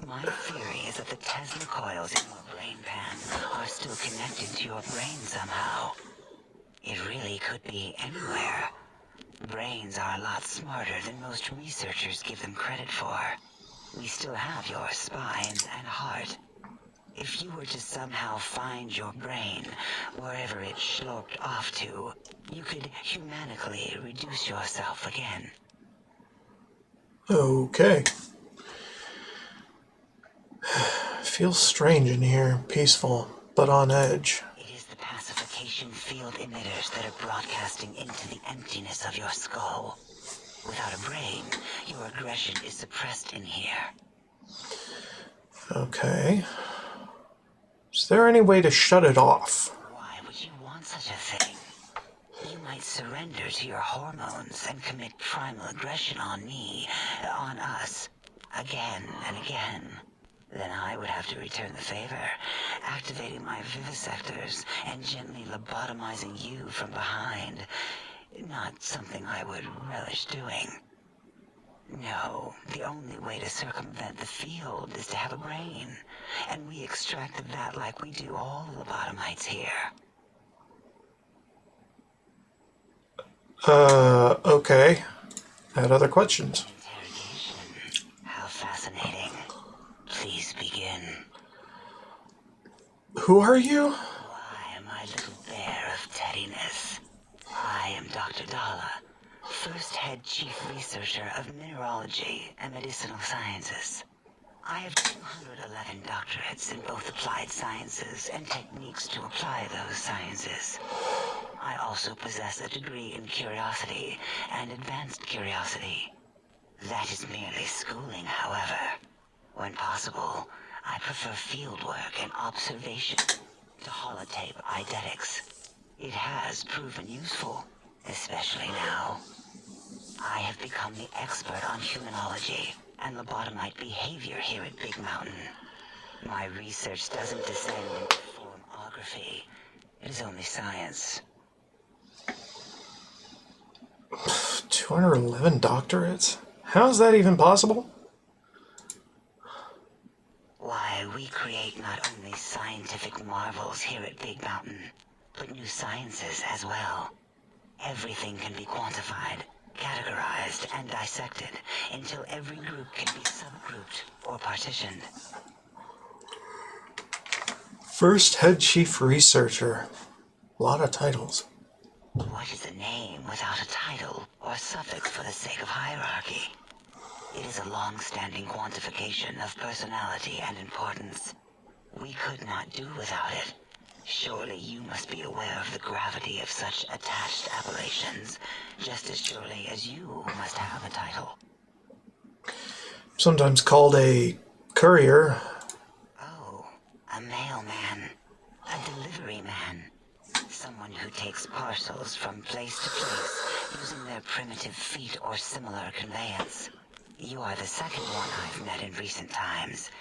My theory is that the Tesla coils in your brain pan are still connected to your brain somehow. It really could be anywhere. Brains are a lot smarter than most researchers give them credit for. We still have your spine and heart. If you were to somehow find your brain, wherever it sloped off to, you could humanically reduce yourself again. Okay. Feels strange in here, peaceful, but on edge. It is the pacification field emitters that are broadcasting into the emptiness of your skull. Without a brain, your aggression is suppressed in here. Okay. Is there any way to shut it off? Why would you want such a thing? You might surrender to your hormones and commit primal aggression on me, on us, again and again. Then I would have to return the favor, activating my vivisectors and gently lobotomizing you from behind. Not something I would relish doing. No, the only way to circumvent the field is to have a brain, and we extracted that like we do all lobotomites here. Okay. I had other questions. Interrogation. How fascinating. Please begin. Who are you? Why, my little bear of teddiness. I am Dr. Dalla, first head chief researcher of mineralogy and medicinal sciences. I have 211 doctorates in both applied sciences and techniques to apply those sciences. I also possess a degree in curiosity and advanced curiosity. That is merely schooling, however. When possible, I prefer fieldwork and observation to holotape eidetics. It has proven useful, especially now. I have become the expert on humanology and lobotomite behavior here at Big Mountain. My research doesn't descend into formography. It is only science. 211 doctorates? How is that even possible? Why, we create not only scientific marvels here at Big Mountain, but new sciences as well. Everything can be quantified, categorized, and dissected until every group can be subgrouped or partitioned. First head chief researcher. A lot of titles. What is a name without a title or suffix for the sake of hierarchy? It is a long-standing quantification of personality and importance. We could not do without it. Surely you must be aware of the gravity of such attached appellations, just as surely as you must have a title. Sometimes called a courier. Oh, a mailman. A delivery man. Someone who takes parcels from place to place using their primitive feet or similar conveyance. You are the second one I've met in recent times.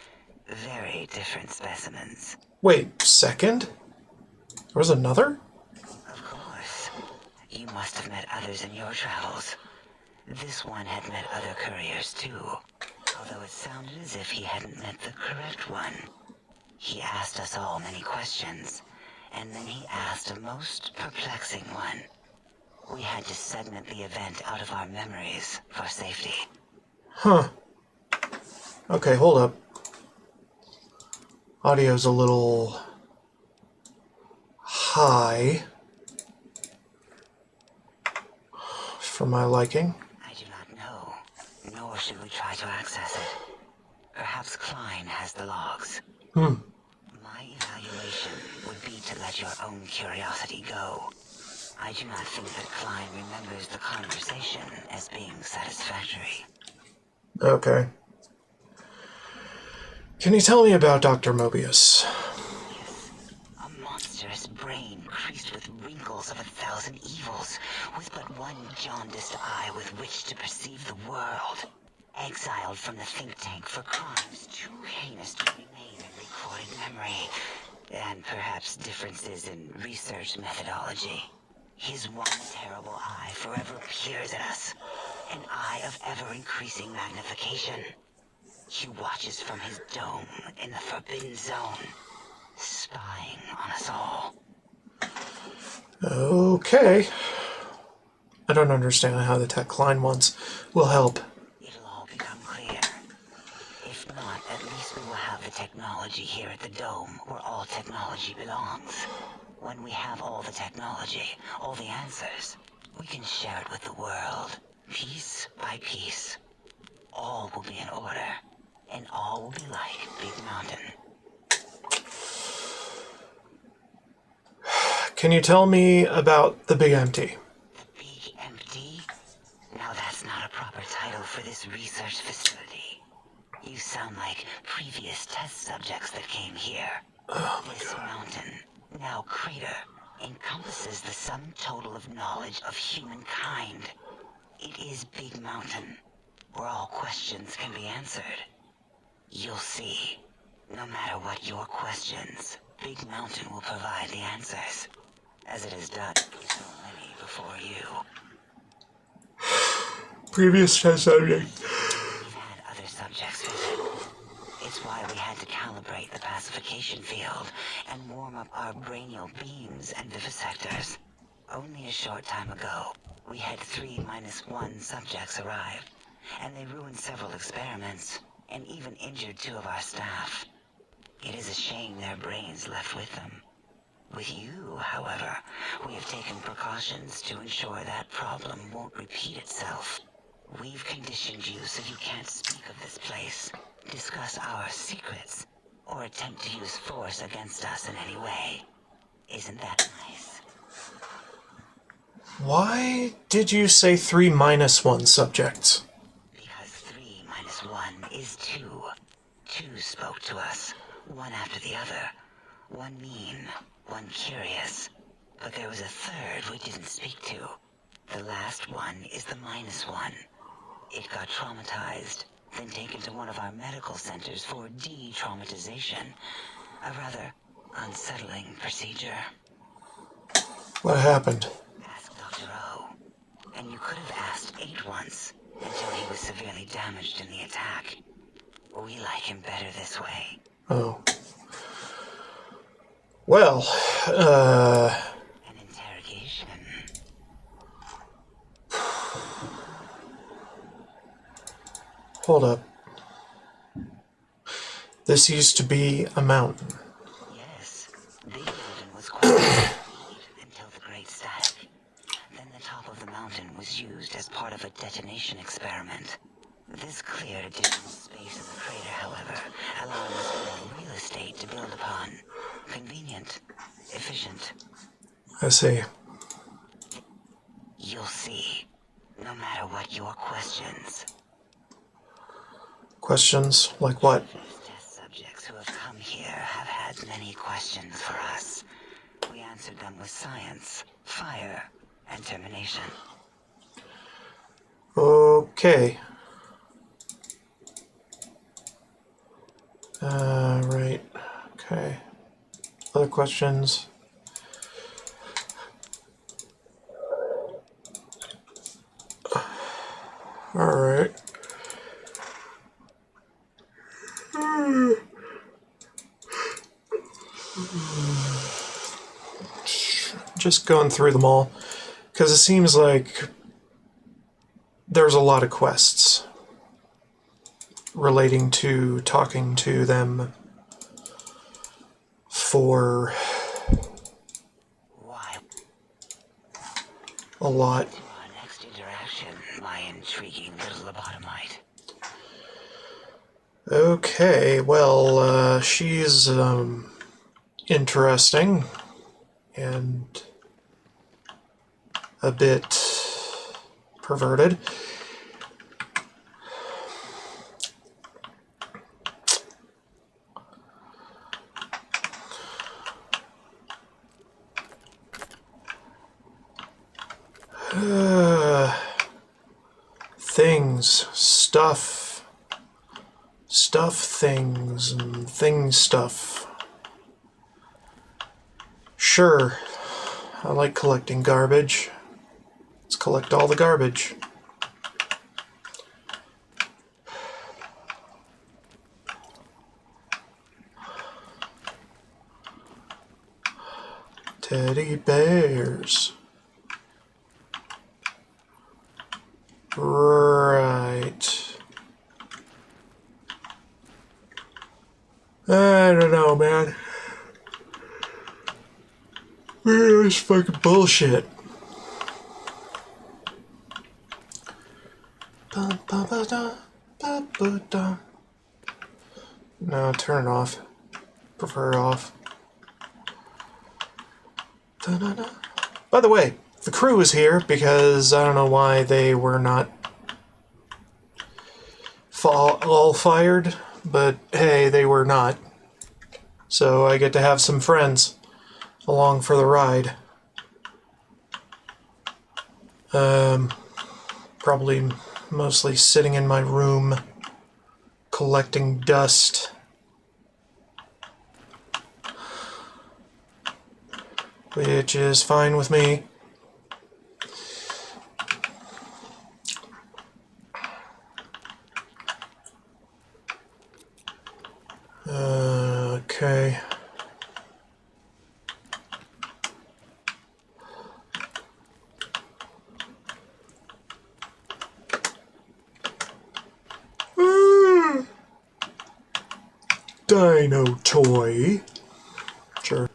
Very different specimens. Wait, second? There was another? Of course. You must have met others in your travels. This one had met other couriers too, although it sounded as if he hadn't met the correct one. He asked us all many questions, and then he asked a most perplexing one. We had to segment the event out of our memories for safety. Huh. Okay, hold up. Audio's a little high for my liking. I do not know, nor should we try to access it. Perhaps Klein has the logs. Hmm. My evaluation would be to let your own curiosity go. I do not think that Klein remembers the conversation as being satisfactory. Okay. Can you tell me about Dr. Mobius? Yes, a monstrous brain creased with wrinkles of 1,000 evils, with but one jaundiced eye with which to perceive the world. Exiled from the think tank for crimes too heinous to remain in recorded memory, and perhaps differences in research methodology. His one terrible eye forever peers at us, an eye of ever-increasing magnification. He watches from his dome in the Forbidden Zone, spying on us all. Okay. I don't understand how the tech Klein wants will help. It'll all become clear. If not, at least we will have the technology here at the dome, where all technology belongs. When we have all the technology, all the answers, we can share it with the world, piece by piece. All will be in order, and all will be like Big Mountain. Can you tell me about the Big Empty? The Big Empty? Now that's not a proper title for this research facility. You sound like previous test subjects that came here. Oh this mountain, now crater, encompasses the sum total of knowledge of humankind. It is Big Mountain, where all questions can be answered. You'll see. No matter what your questions, Big Mountain will provide the answers, as it has done for so many before you. Previous test subject. We've had other subjects visit. It's why we had to calibrate the pacification field and warm up our brainial beams and vivisectors. Only a short time ago, we had 3-1 subjects arrive, and they ruined several experiments, and even injured 2 of our staff. It is a shame their brains left with them. With you, however, we have taken precautions to ensure that problem won't repeat itself. We've conditioned you so you can't speak of this place, discuss our secrets, or attempt to use force against us in any way. Isn't that nice? Why did you say 3-1 subjects? Because 3-1 is 2. 2 spoke to us, one after the other. One mean, one curious. But there was a third we didn't speak to. The last one is the -1. It got traumatized, then taken to one of our medical centers for de-traumatization. A rather unsettling procedure. What happened? Ask Dr. O. And you could have asked 8 once, until he was severely damaged in the attack. We like him better this way. Oh. Well, An interrogation. hold up. This used to be a mountain. Yes, Big Mountain was quite steep until the Great Static. Then the top of the mountain was used as part of a detonation experiment. This cleared additional space in the crater, however, allowing us more real estate to build upon. Convenient. Efficient. I see. You'll see. No matter what your questions. Questions? Like what? Test subjects who have come here have had many questions for us. We answered them with science, fire, and termination. Okay. Right. Okay. Other questions? Alright. Just going through them all, because it seems like there's a lot of quests relating to talking to them for Why? a lot. Our next interaction, my intriguing little lobotomite. Okay, well, she's, interesting. and a bit perverted. Things, stuff, things, and thing stuff. Sure, I like collecting garbage. Let's collect all the garbage. Teddy bears. Right. I don't know, man. It's fucking bullshit. No, turn it off. Prefer it off. By the way, the crew is here because I don't know why they were not all fired, but hey, they were not. So I get to have some friends along for the ride. Probably mostly sitting in my room collecting dust. Which is fine with me. Okay. Dino toy. Sure.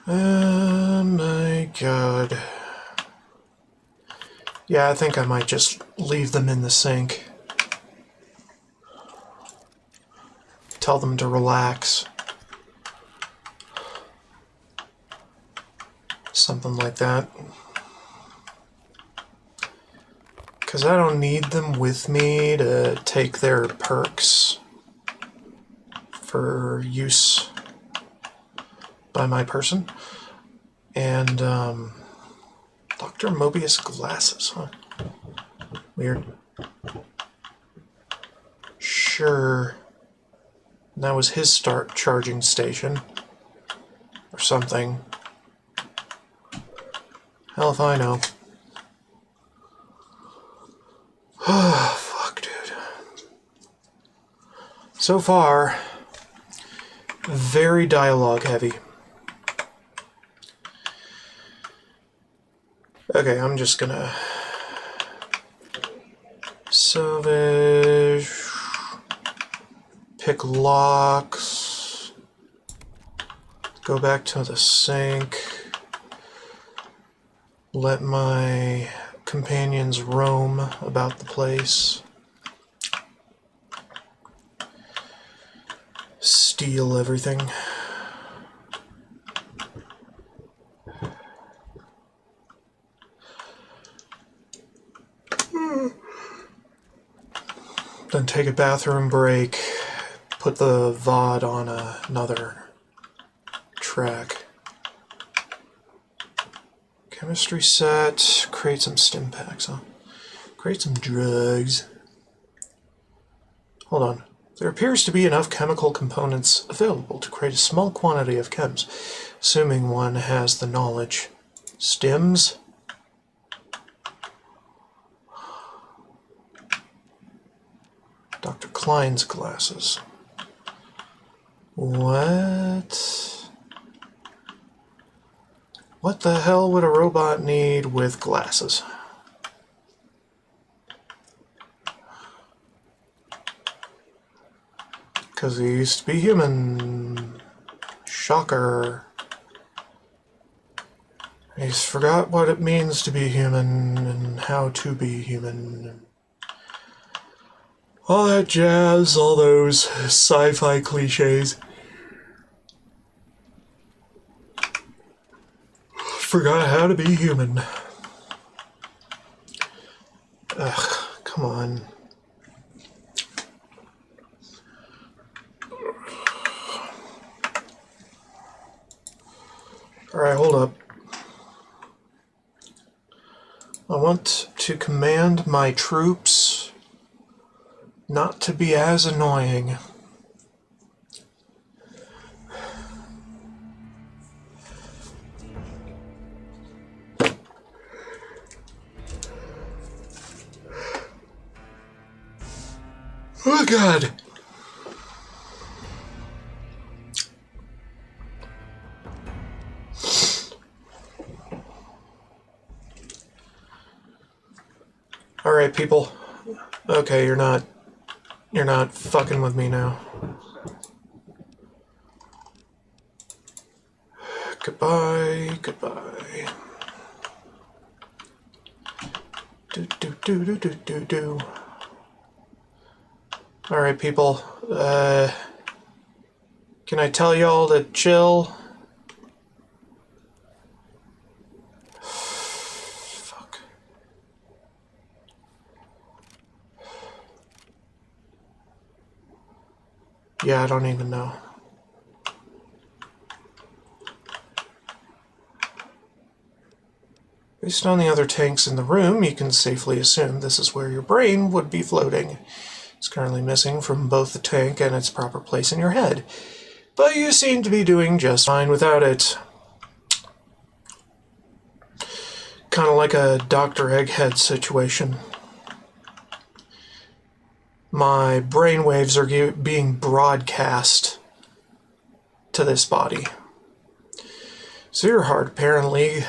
Oh my god. Yeah, I think I might just leave them in the sink. Tell them to relax. Something like that. Because I don't need them with me to take their perks for use by my person. And, Dr. Mobius glasses, huh? Weird. Sure. That was his start charging station. Or something. Hell if I know. Oh, fuck, dude. So far, very dialogue heavy. Okay, I'm just gonna salvage, pick locks, go back to the sink, let my companions roam about the place, steal everything. Then take a bathroom break, put the VOD on another track. Chemistry set, create some stim packs, huh? Create some drugs. Hold on. There appears to be enough chemical components available to create a small quantity of chems, assuming one has the knowledge. Stims? Dr. Klein's glasses. What? What the hell would a robot need with glasses? Because he used to be human. Shocker. He's forgot what it means to be human and how to be human. All that jazz, all those sci-fi cliches. forgot how to be human. Ugh, come on. Alright, hold up. I want to command my troops not to be as annoying. Oh God! Alright, people. Okay, you're not fucking with me now. Goodbye, goodbye. Do do do do do do do. Alright, people. Can I tell y'all to chill? Fuck. Yeah, I don't even know. Based on the other tanks in the room, you can safely assume this is where your brain would be floating. It's currently missing from both the tank and its proper place in your head, but you seem to be doing just fine without it. Kind of like a Dr. Egghead situation. My brainwaves are being broadcast to this body. So your heart, apparently,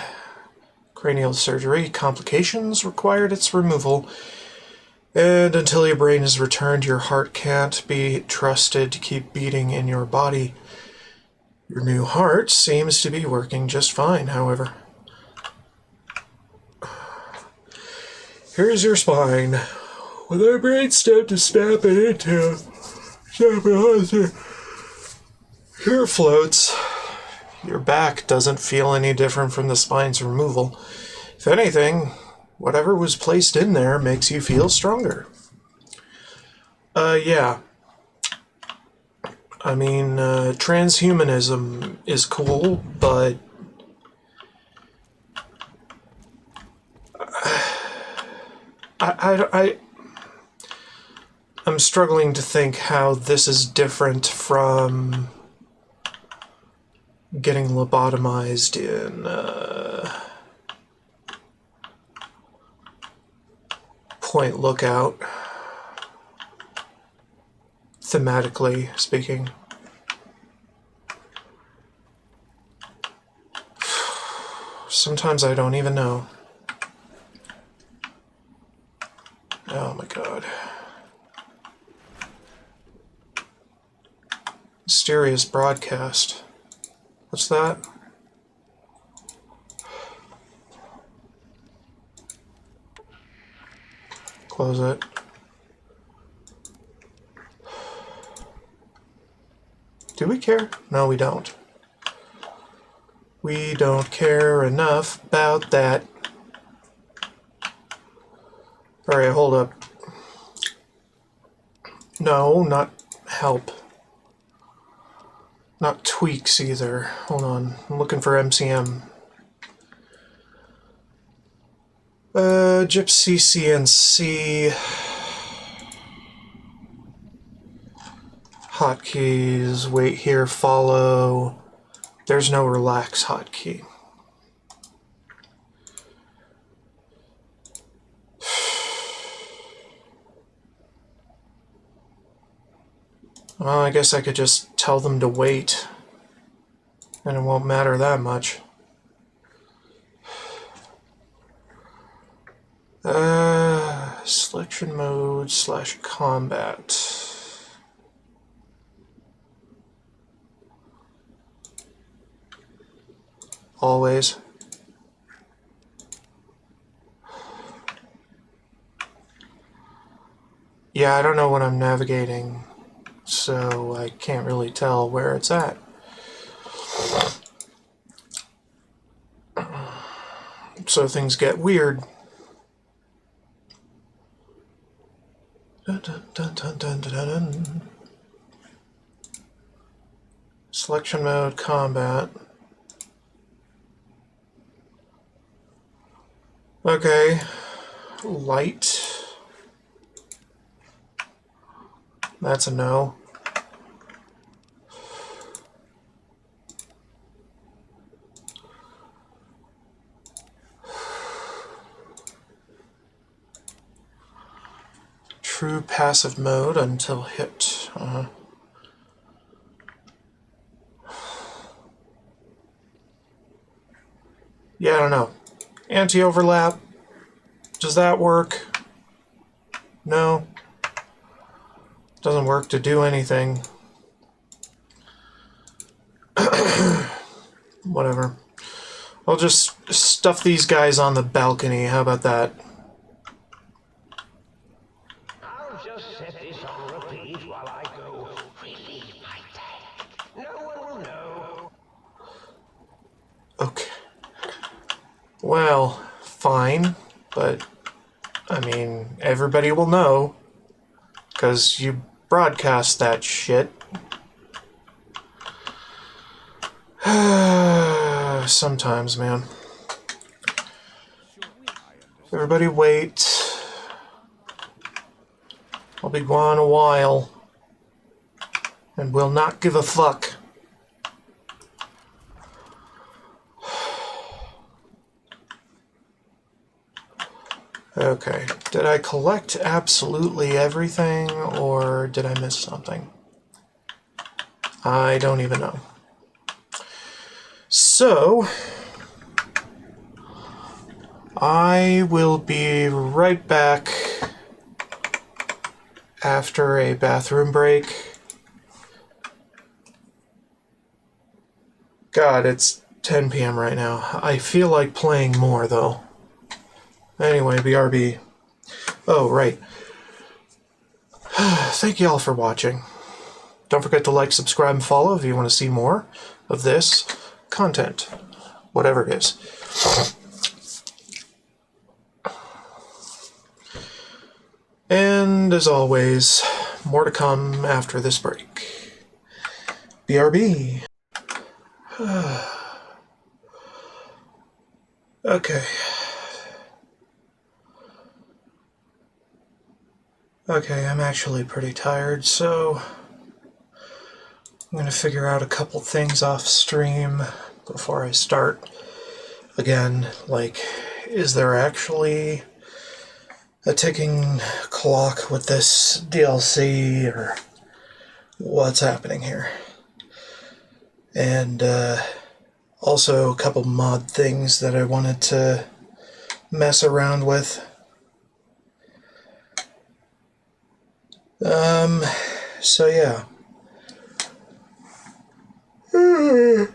cranial surgery, complications required its removal, and until your brain is returned, your heart can't be trusted to keep beating in your body. Your new heart seems to be working just fine, however. Here's your spine, with our brainstem to snap it into. Here floats. Your back doesn't feel any different from the spine's removal. If anything, whatever was placed in there makes you feel stronger. Yeah. I mean, transhumanism is cool, but I'm struggling to think how this is different from getting lobotomized in Point Lookout, thematically speaking. Sometimes I don't even know. Oh my God. Mysterious broadcast. What's that? Close it. Do we care? No, we don't. We don't care enough about that. Alright, hold up. No, not help. Not tweaks either. Hold on. I'm looking for MCM. Gypsy CNC. Hotkeys. Wait here, follow. There's no relax hotkey. Well, I guess I could just tell them to wait, and it won't matter that much. Selection mode / combat. Always. Yeah, I don't know when I'm navigating, so I can't really tell where it's at. so things get weird. Dun, dun, dun, dun, dun, dun, dun. Selection mode, combat. Okay, light. That's a no. True passive mode until hit. Yeah, I don't know. Anti-overlap. Does that work? No. Doesn't work to do anything. Whatever. I'll just stuff these guys on the balcony. How about that? I'll just set this on repeat while I go relieve my tank. No one will know. Okay. Well, fine, but I mean, everybody will know because you broadcast that shit. Sometimes, man. Everybody wait. I'll be gone a while. And will not give a fuck. Okay, did I collect absolutely everything, or did I miss something? I don't even know. So, I will be right back after a bathroom break. God, it's 10 p.m. right now. I feel like playing more, though. Anyway, BRB. Oh, right. Thank you all for watching. Don't forget to like, subscribe, and follow if you want to see more of this content. Whatever it is. And as always, more to come after this break. BRB. Okay. Okay, I'm actually pretty tired, so I'm going to figure out a couple things off stream before I start. Again, like, is there actually a ticking clock with this DLC, or what's happening here? And also a couple mod things that I wanted to mess around with. So yeah. I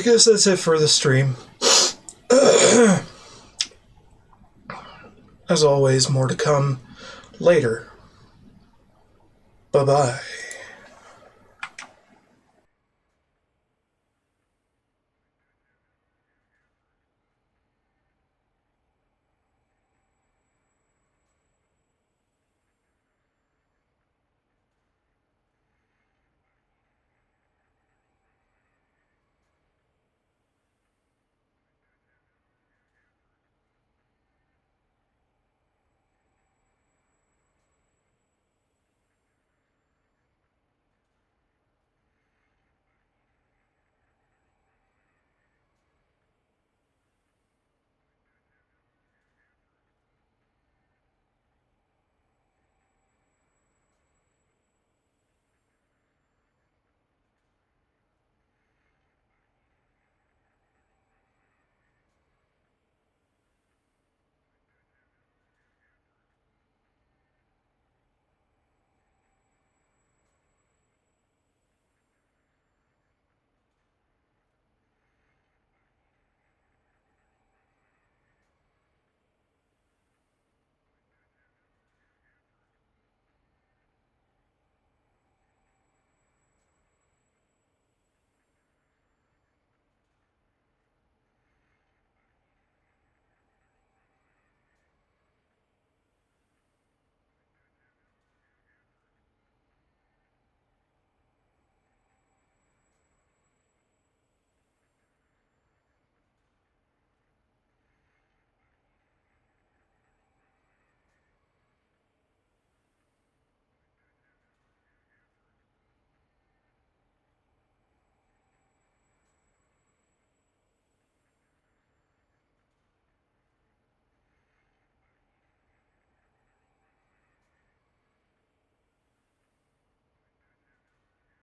guess that's it for the stream. As always, more to come later. Bye-bye.